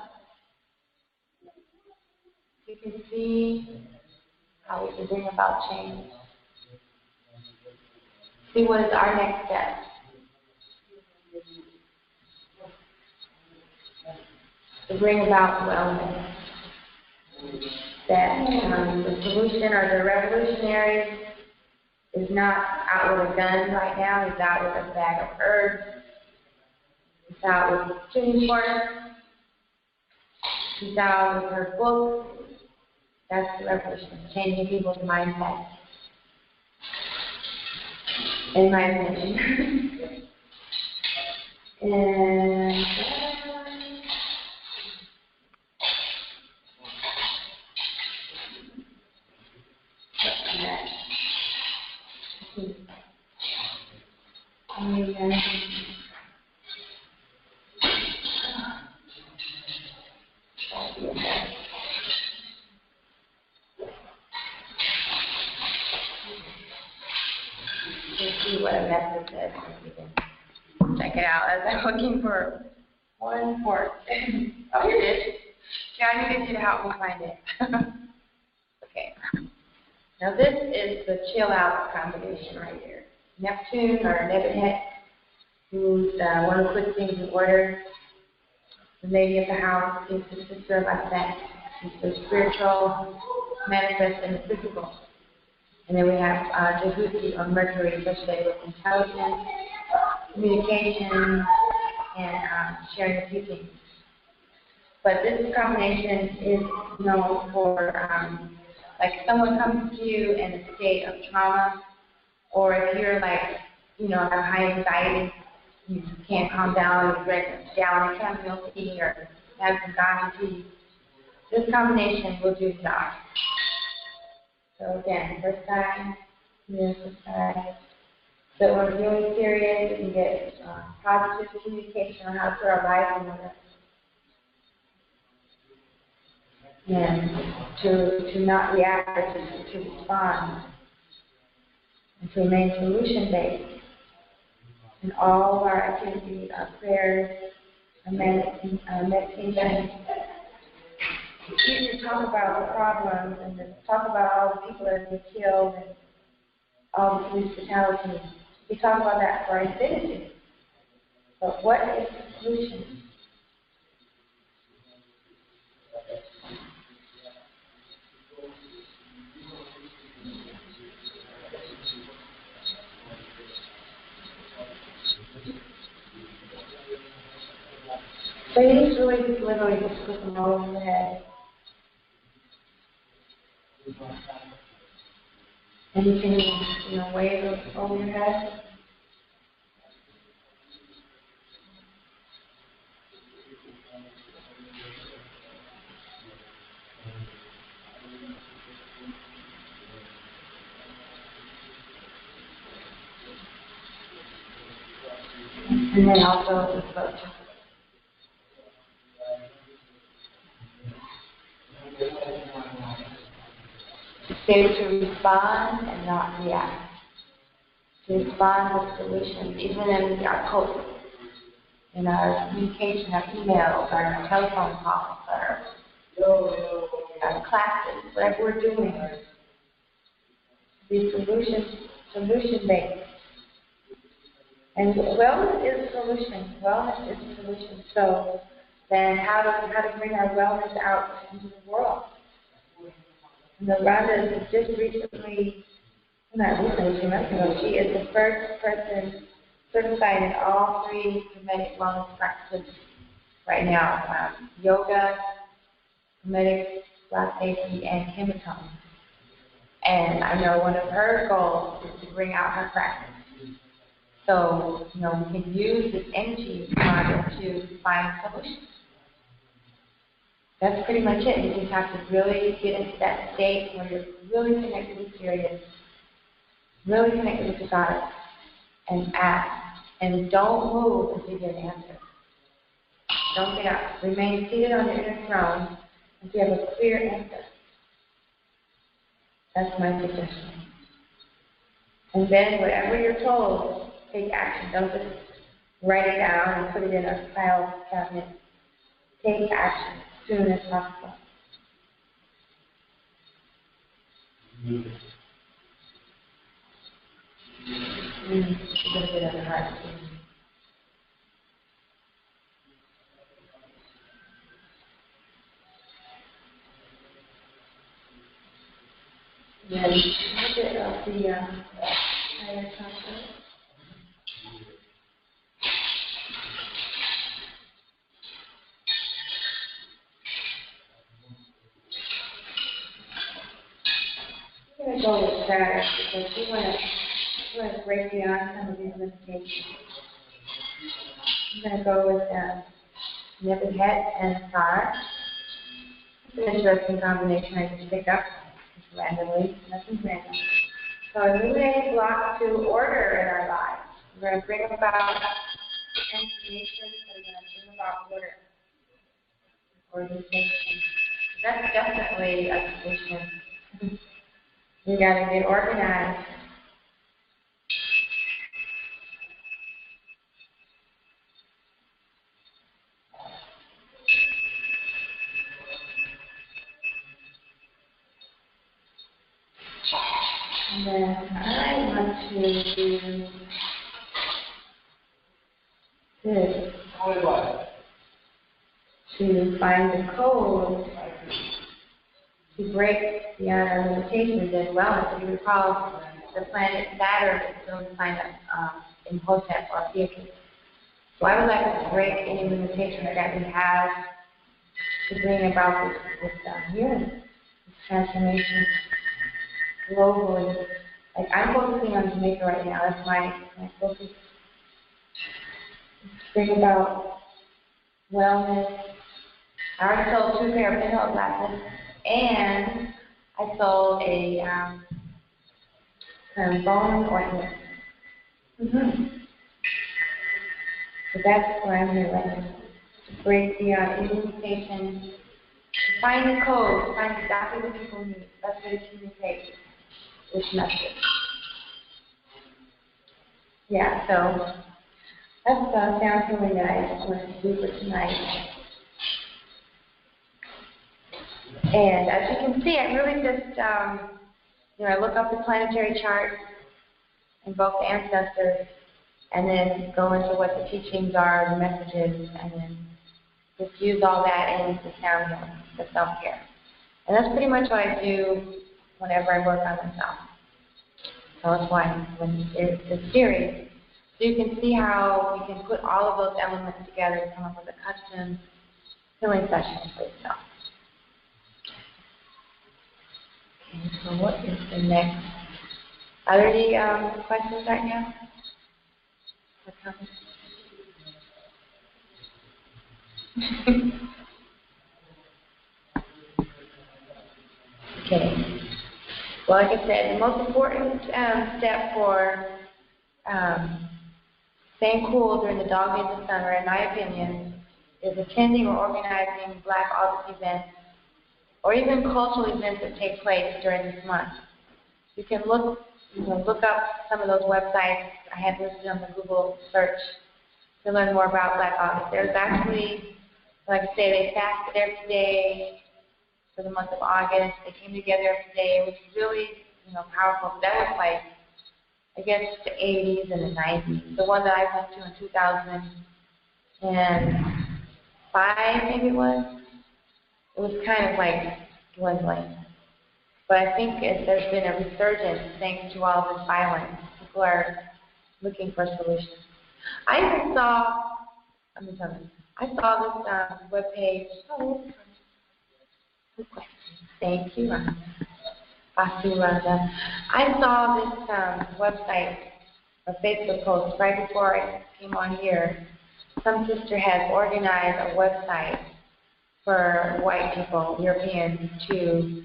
You can see how we can bring about change. See what is our next step. To bring about wellness. That the solution or the revolutionary is not out with a gun right now, he's out with a bag of herbs, he's out with tuning forks, he's out with her book. That's the revolution, changing people's mindset. In my opinion. And see what a message is. You can check it out as I'm looking for one fork. Oh, here it is. Yeah, I needed you to help me find it. Okay. Now this is the chill out combination right here. Neptune or Nebuchadnezzar, who's one who puts things in order. The lady of the house is the sister of Aset. She's the spiritual manifest in the physical. And then we have Jehuti or Mercury associated with intelligence, communication, and sharing of teachings. But this combination is known for, like someone comes to you in a state of trauma, or if you're like, have high anxiety, you can't calm down, you drink a gallon of chamomile tea or have some Gandhi tea. This combination will do the job. So again, first time, first time. So we're really serious. We can get positive communication on how to put our lives in order. And to not react, but to respond. And to remain solution-based in all of our activities, our prayers, our meditation. It's easy to talk about the problems and to talk about all the people that have been killed and all the police brutality. We talk about that for infinity. But what is the solution? So you just really just literally just put them all over the head. And you can, wave those over your head. And then also the foot. Stay to respond and not react. To respond with solutions, even in our posts, in our communication, our emails, our telephone calls, our classes, whatever we're doing. Be solution-based. And wellness is a solution. Wellness is a solution. So then how to bring our wellness out into the world? And Rhonda is just recently, not recently, 2 months ago, she is the first person certified in all 3 Kemetic wellness practices right now. Yoga, Kemetic, Black Safety, and KemeTones. And I know one of her goals is to bring out her practice. So, we can use this energy to find solutions. That's pretty much it. You just have to really get into that state where you're really connected with Sirius, really connected with the goddess, and ask. And don't move until you get an answer. Don't get up. Remain seated on your inner throne until you have a clear answer. That's my suggestion. And then whatever you're told, take action. Don't just write it down and put it in a file cabinet. Take action as soon as possible. A little bit of the heart. Then a bit of the higher chakra. We're going to go with prayer because we want to break beyond some of these limitations. I'm going to go with Nibbit head and star. It's an interesting combination I just picked up just randomly. Nothing random. So illuminating block to order in our lives. We're going to bring about transformation that are going to bring about order. Organization. That's definitely a solution. We got to get organized. And then I want to do this to find the code to break beyond our limitations as well. If you recall, the planet Saturn is still signed up in Hotep or Sirius. So I would like to break any limitations that we have to bring about this healing, this transformation globally. Like I'm focusing on Jamaica right now. That's my focus. Bring about wellness. I already sold 2 pair of pinhole glasses, and I sold a kind of bone ointment. So that's why I'm here right now. To break beyond any limitations, to find the code, to find exactly what people need. That's what it communicates this message. Yeah, so that sounds really nice. I'm going to do for tonight. And as you can see, I really just, I look up the planetary chart, invoke the ancestors, and then go into what the teachings are, the messages, and then just use all that in the sound healing, the self-care. And that's pretty much what I do whenever I work on myself. So that's why it's series. So you can see how we can put all of those elements together to come up with a custom healing session for yourself. Okay, so what is the next? Are there any questions right now? Or comments? Okay. Well, like I said, the most important step for staying cool during the dog days of summer, in my opinion, is attending or organizing Black August events or even cultural events that take place during this month. You can look up some of those websites I have listed on the Google search to learn more about Black August. There's actually, like I say, they fasted every day for the month of August. They came together every day. It was really, powerful. That was like, I guess, the 80s and the 90s. The one that I went to in 2005, maybe it was kind of like dwindling. But I think there's been a resurgence thanks to all this violence. People are looking for solutions. I even saw, let me tell you, I saw this webpage. Oh, good question. Thank you, Rhonda. I saw this website, a Facebook post right before I came on here. Some sister has organized a website for white people, Europeans, to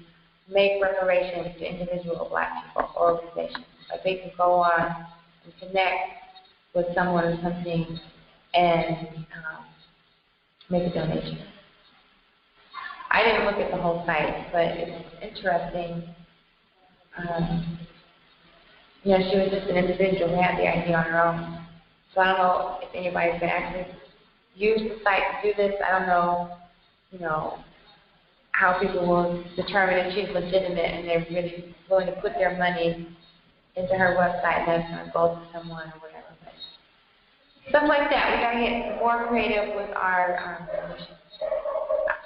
make reparations to individual black people, organizations. Like they can go on and connect with someone or something and make a donation. I didn't look at the whole site, but it's interesting. She was just an individual who had the idea on her own. So I don't know if anybody's going to actually use the site to do this. I don't know, how people will determine if she's legitimate and they're really willing to put their money into her website and that's going to go to someone or whatever. But stuff like that. We got to get more creative with our solutions.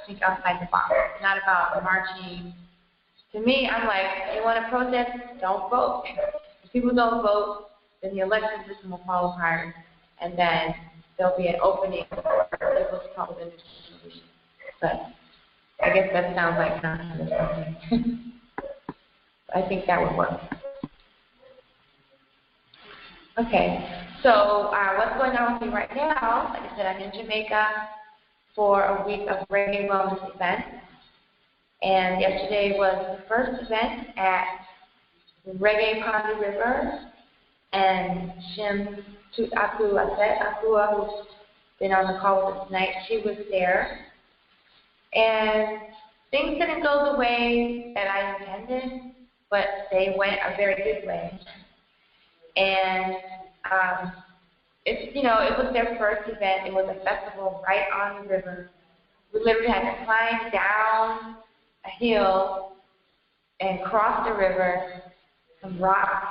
Think outside the box. It's not about marching. To me, I'm like, you want to protest? Don't vote. If people don't vote, then the election system will fall apart, and then there'll be an opening for people to come up with a new solution. But I guess that sounds like nonsense or something. I think that would work. Okay, so what's going on with me right now? Like I said, I'm in Jamaica for a week of reggae wellness events. And yesterday was the first event at Reggae Pond River. And Shim Akua, who's been on the call with us tonight, she was there. And things didn't go the way that I intended, but they went a very good way. And it was their first event. It was a festival right on the river. We literally had to climb down a hill and cross the river, some rocks,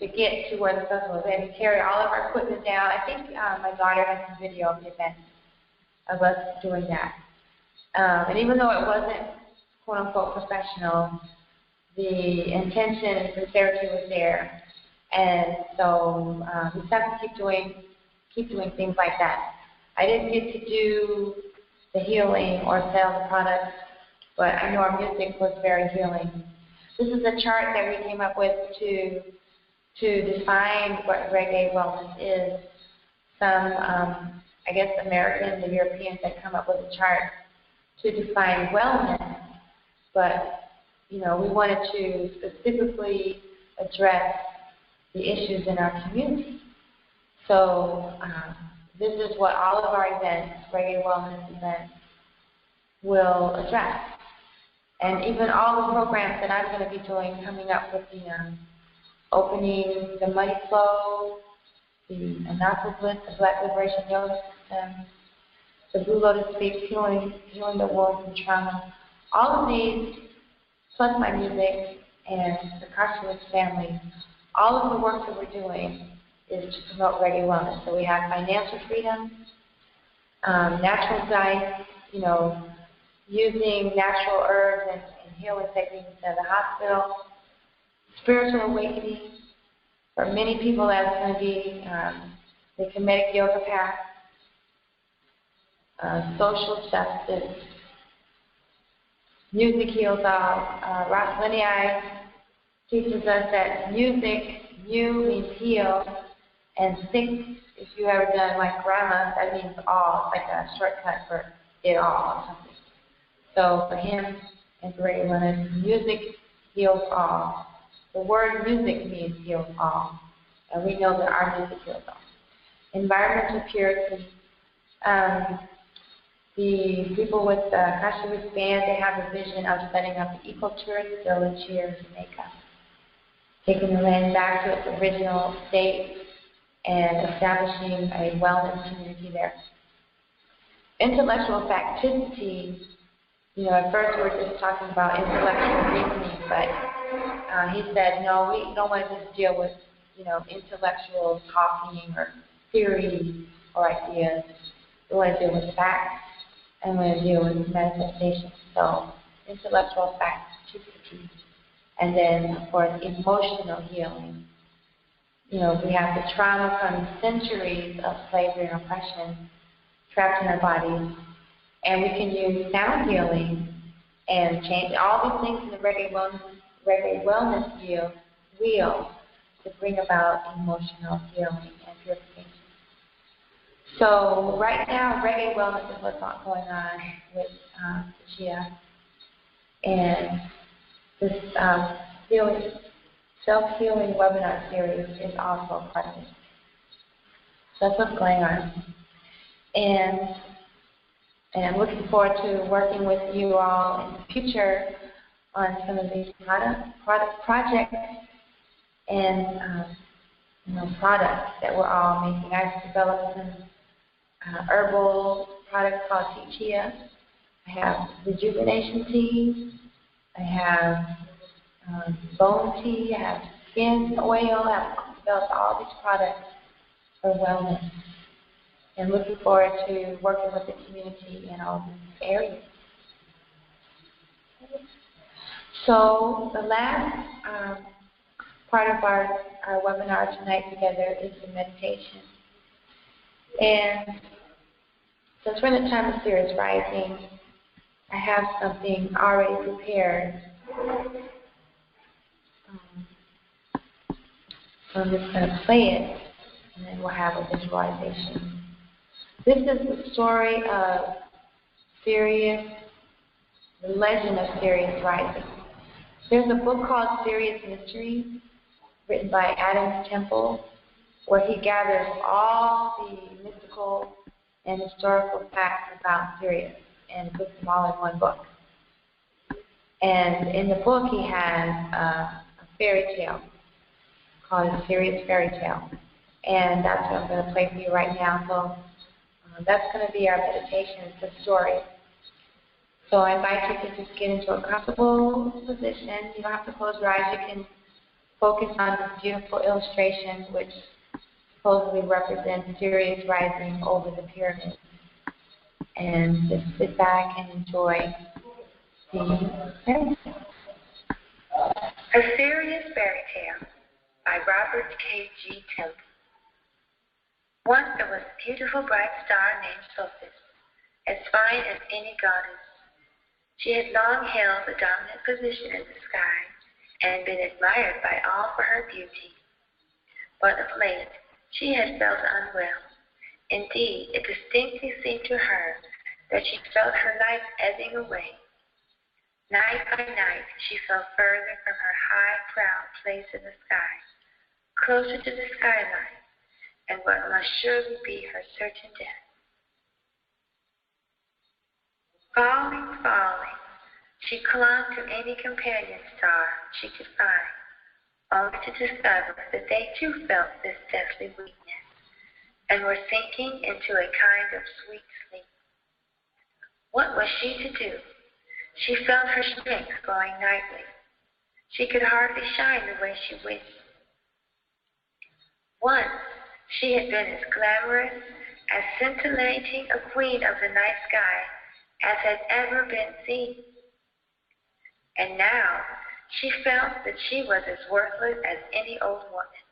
to get to where the festival was. We had to carry all of our equipment down. I think my daughter has some video of the event of us doing that. And even though it wasn't quote-unquote professional, the intention and sincerity was there. And so we just have to keep doing things like that. I didn't get to do the healing or sell the products, but I know our music was very healing. This is a chart that we came up with to define what reggae wellness is. Some, I guess, Americans and Europeans had come up with a chart to define wellness, but we wanted to specifically address the issues in our community. So this is what all of our events, reggae wellness events, will address. And even all the programs that I'm going to be doing, coming up with the opening the money flow, the Anarcho Bliss, the Black Liberation Yoga System, the Blue Lotus Speaks, healing the world from trauma. All of these, plus my music and the Carcerate family, all of the work that we're doing is to promote reggae wellness. So we have financial freedom, natural diet, using natural herbs and healing techniques instead of the hospital, spiritual awakening. For many people, that's going to be the Kemetic yoga path, social justice, music heals all. Ross Linnei teaches us that music, mu means heal, and six, if you ever done like grammar, that means all. It's like a shortcut for it all or something. So for him and for everyone, music heals all. The word music means heals all. And we know that our music heals all. Environmental purity. The people with the Kashrut band, they have a vision of setting up an eco-tourist village here in Jamaica, taking the land back to its original state and establishing a wellness community there. Intellectual facticity, at first we were just talking about intellectual reasoning, but he said, no, we don't want to just deal with, intellectual talking or theory or ideas. We want to deal with facts and we want to deal with manifestation. So, intellectual facticity. And then, of course, emotional healing. You know, we have the trauma from centuries of slavery and oppression trapped in our bodies. And we can use sound healing and change all these things in the reggae wellness wheel to bring about emotional healing and purification. So right now, reggae wellness is what's going on with Chia. And this self-healing webinar series is also part of it. So that's what's going on. And I'm looking forward to working with you all in the future on some of these projects and products that we're all making. I've developed some herbal products called Tea Chia. I have rejuvenation tea. I have bone tea. I have skin oil. I've developed all these products for wellness. And looking forward to working with the community in all these areas. So the last part of our webinar tonight together is the meditation. And since we're in the time of Sirius rising, I have something already prepared. So I'm just going to play it, and then we'll have a visualization. This is the story of Sirius, the legend of Sirius rising. There's a book called Sirius Mysteries, written by Adam Temple, where he gathers all the mystical and historical facts about Sirius and puts them all in one book. And in the book, he has a fairy tale called a Sirius Fairy Tale. And that's what I'm going to play for you right now. So that's going to be our meditation. It's a story. So I invite you to just get into a comfortable position. You don't have to close your eyes. You can focus on this beautiful illustration, which supposedly represents Sirius rising over the pyramids. And just sit back and enjoy the fairy tale. A Sirius Fairy Tale by Robert K.G. Temple. Once there was a beautiful bright star named Sophis, as fine as any goddess. She had long held a dominant position in the sky and been admired by all for her beauty. But of late, she had felt unwell. Indeed, it distinctly seemed to her that she felt her life ebbing away. Night by night, she fell further from her high, proud place in the sky, closer to the skyline, and what must surely be her certain death. Falling, she clung to any companion star she could find, only to discover that they too felt this deathly weakness, and were sinking into a kind of sweet sleep. What was she to do? She felt her strength going nightly. She could hardly shine the way she wished. Once, she had been as glamorous, as scintillating a queen of the night sky as had ever been seen. And now, she felt that she was as worthless as any old woman.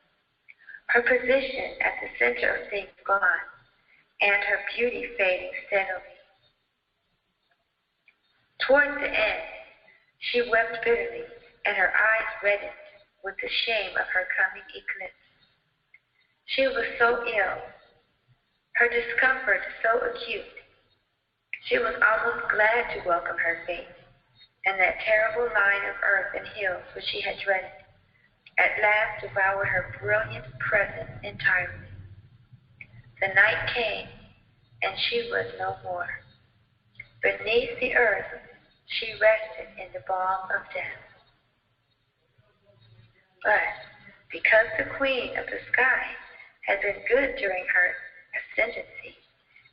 Her position at the center of things gone, and her beauty fading steadily. Towards the end, she wept bitterly, and her eyes reddened with the shame of her coming eclipse. She was so ill, her discomfort so acute. She was almost glad to welcome her fate, and that terrible line of earth and hills which she had dreaded, at last devoured her brilliant presence entirely. The night came, and she was no more. Beneath the earth, she rested in the balm of death. But because the queen of the sky had been good during her ascendancy,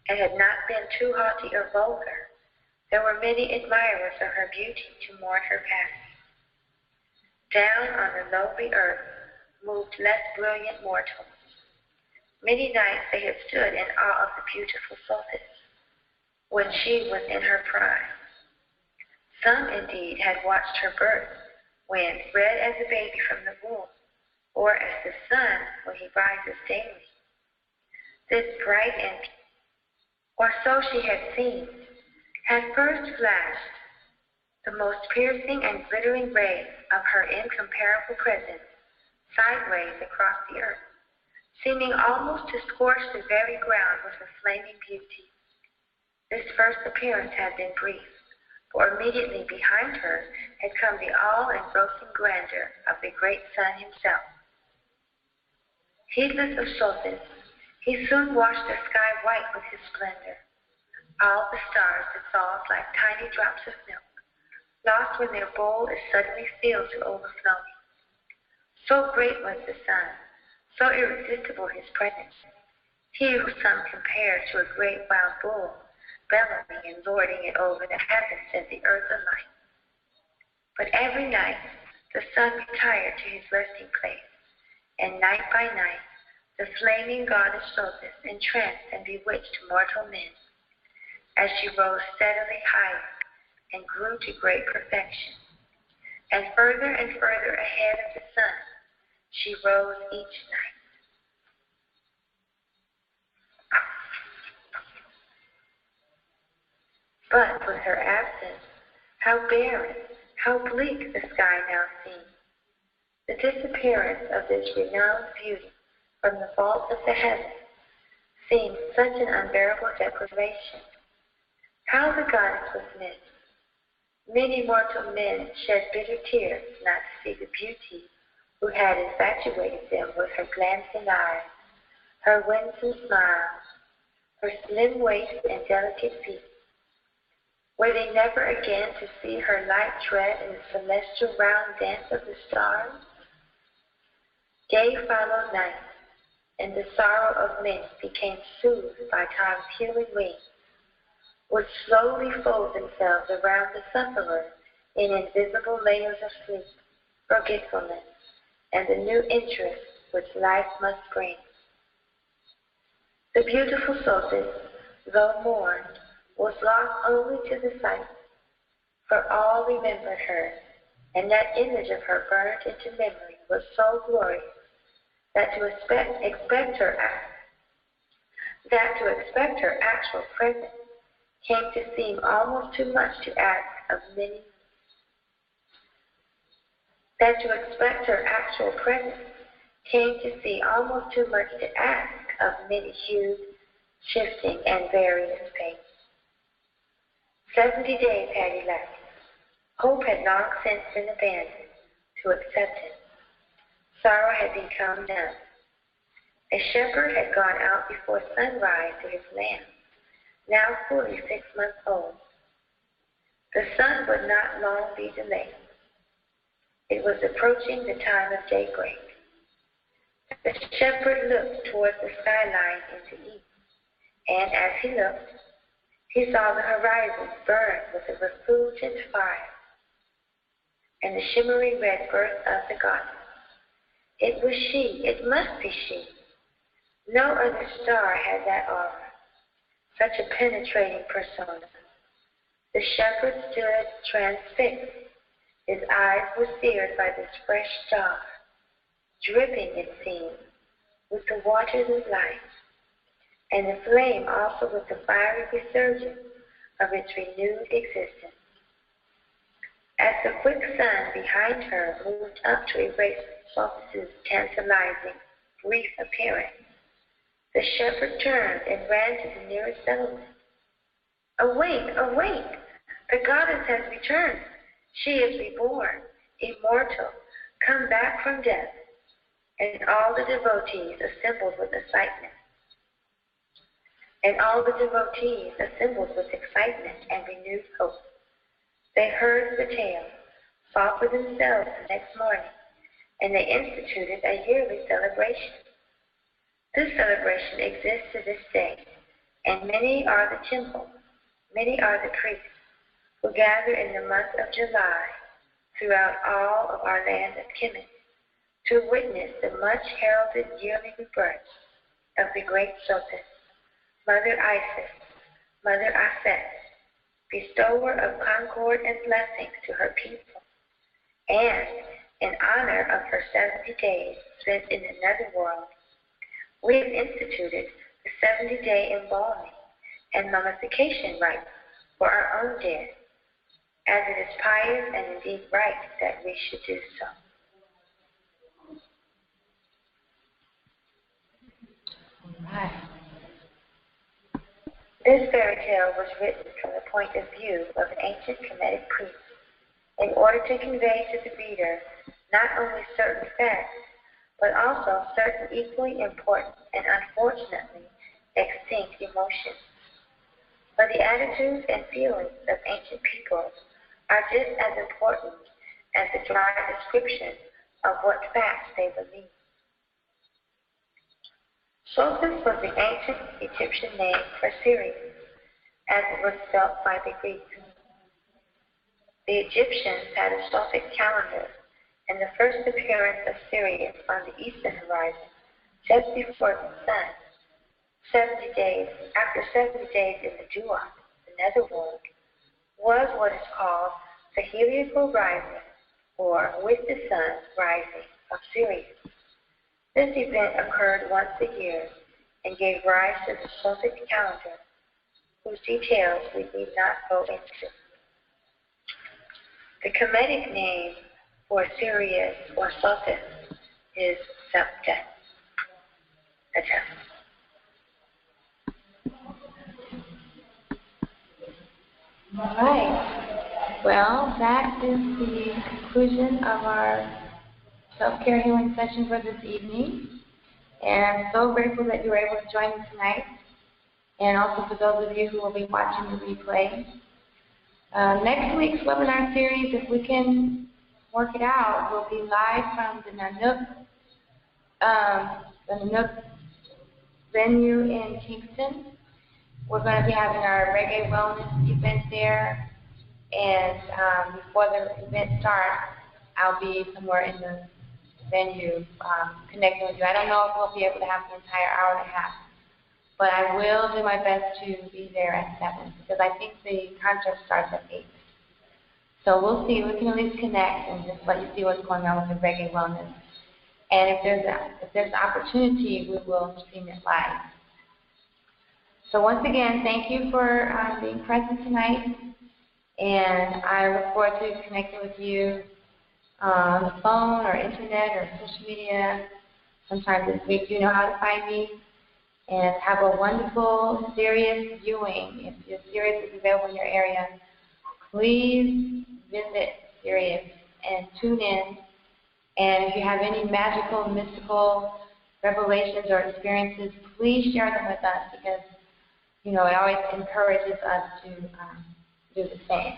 and had not been too haughty or vulgar, there were many admirers of her beauty to mourn her passing. Down on the lowly earth moved less brilliant mortals. Many nights they had stood in awe of the beautiful Sophis, when she was in her prime. Some, indeed, had watched her birth, when bred as a baby from the womb, or as the sun when he rises daily. This bright and, or so she had seemed, had first flashed the most piercing and glittering rays of her incomparable presence sideways across the earth, seeming almost to scorch the very ground with her flaming beauty. This first appearance had been brief, for immediately behind her had come the all-engrossing grandeur of the great sun himself. Heedless of Sophis, he soon washed the sky white with his splendor. All the stars dissolved like tiny drops of milk, lost when their bowl is suddenly filled to overflowing. So great was the sun, so irresistible his presence, he who some compare to a great wild bull, bellowing and lording it over the heavens as the earth alight. But every night the sun retired to his resting place, and night by night the flaming goddess Sophis entranced and bewitched mortal men, as she rose steadily higher and grew to great perfection. And further ahead of the sun, she rose each night. But with her absence, how barren, how bleak the sky now seemed. The disappearance of this renowned beauty from the vault of the heavens seemed such an unbearable deprivation. How the goddess was missed. Many mortal men shed bitter tears not to see the beauty who had infatuated them with her glancing eyes, her winsome smile, her slim waist and delicate feet. Were they never again to see her light tread in the celestial round dance of the stars? Day followed night, and the sorrow of men became soothed by time's healing wings, would slowly fold themselves around the sufferer in invisible layers of sleep, forgetfulness, and the new interest which life must bring. The beautiful Sophis, though mourned, was lost only to the sight, for all remembered her, and that image of her burned into memory was so glorious that to expect her actual presence came to seem almost too much to ask of many. That to expect her actual presence came to see almost too much to ask of many hued, shifting, and various fates. 70 days had elapsed. Hope had long since been abandoned to acceptance. Sorrow had become numb. A shepherd had gone out before sunrise to his lamb, now fully 6 months old. The sun would not long be delayed. It was approaching the time of daybreak. The shepherd looked towards the skyline into east, and as he looked, he saw the horizon burn with a refulgent fire, and the shimmering red birth of the goddess. It was she, it must be she. No other star had that aura, such a penetrating persona. The shepherd stood transfixed. His eyes were seared by this fresh star, dripping, it seemed, with the waters of life, and the flame also with the fiery resurgence of its renewed existence. As the quick sun behind her moved up to erase Sophis' tantalizing, brief appearance, the shepherd turned and ran to the nearest settlement. Awake, awake! The goddess has returned. She is reborn, immortal, come back from death. And all the devotees assembled with excitement. And renewed hope. They heard the tale, saw for themselves the next morning, and they instituted a yearly celebration. This celebration exists to this day, and many are the temples, many are the priests, who gather in the month of July throughout all of our land of Kemet to witness the much heralded yearly rebirth of the great Sophis, Mother Isis, Mother Aphes, bestower of concord and blessings to her people, And in honor of her 70 days spent in another world, we have instituted the 70-day embalming and mummification rites for our own dead, as it is pious and indeed right that we should do so. Right. This fairy tale was written from the point of view of an ancient Kemetic priest in order to convey to the reader not only certain facts, but also certain equally important and unfortunately extinct emotions. But the attitudes and feelings of ancient peoples are just as important as the dry description of what facts they believe. Sophis was the ancient Egyptian name for Sirius, as it was spelt by the Greeks. The Egyptians had a Sophic calendar, and the first appearance of Sirius on the eastern horizon, just before the sun, 70 days after 70 days in the Duat, the netherworld, was what is called the heliacal rising, or with the sun rising of Sirius. This event occurred once a year and gave rise to the Sophic calendar, whose details we need not go into. The Kemetic name for Sirius or Sophis is Septet. All right. Well, that is the conclusion of our self-care healing session for this evening. And I'm so grateful that you were able to join me tonight. And also for those of you who will be watching the replay. Next week's webinar series, if we can work it out, will be live from the Nanook venue in Kingston. We're going to be having our reggae wellness event there. And before the event starts, I'll be somewhere in the venue connecting with you. I don't know if we'll be able to have an entire hour and a half, but I will do my best to be there at 7 because I think the concert starts at 8. So we'll see. We can at least connect and just let you see what's going on with the reggae wellness. And if there's opportunity, we will stream it live. So once again, thank you for being present tonight, and I look forward to connecting with you on the phone or internet or social media sometime this week. You know how to find me. And have a wonderful Sirius viewing. If your Sirius is available in your area, please visit Sirius and tune in. And if you have any magical, mystical revelations or experiences, please share them with us because, you know, it always encourages us to do the same.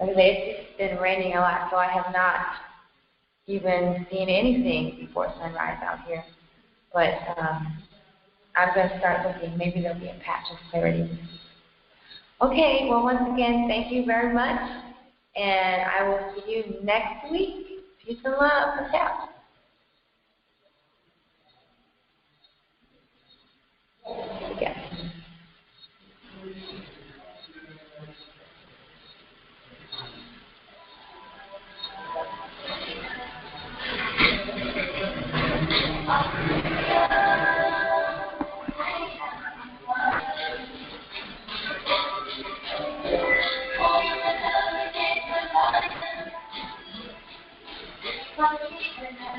Like I say, it's been raining a lot, so I have not even seen anything before sunrise out here. But I'm going to start looking. Maybe there'll be a patch of clarity. Okay, well, once again, thank you very much. And I will see you next week. Peace and love. Ciao. Yes. Thank you.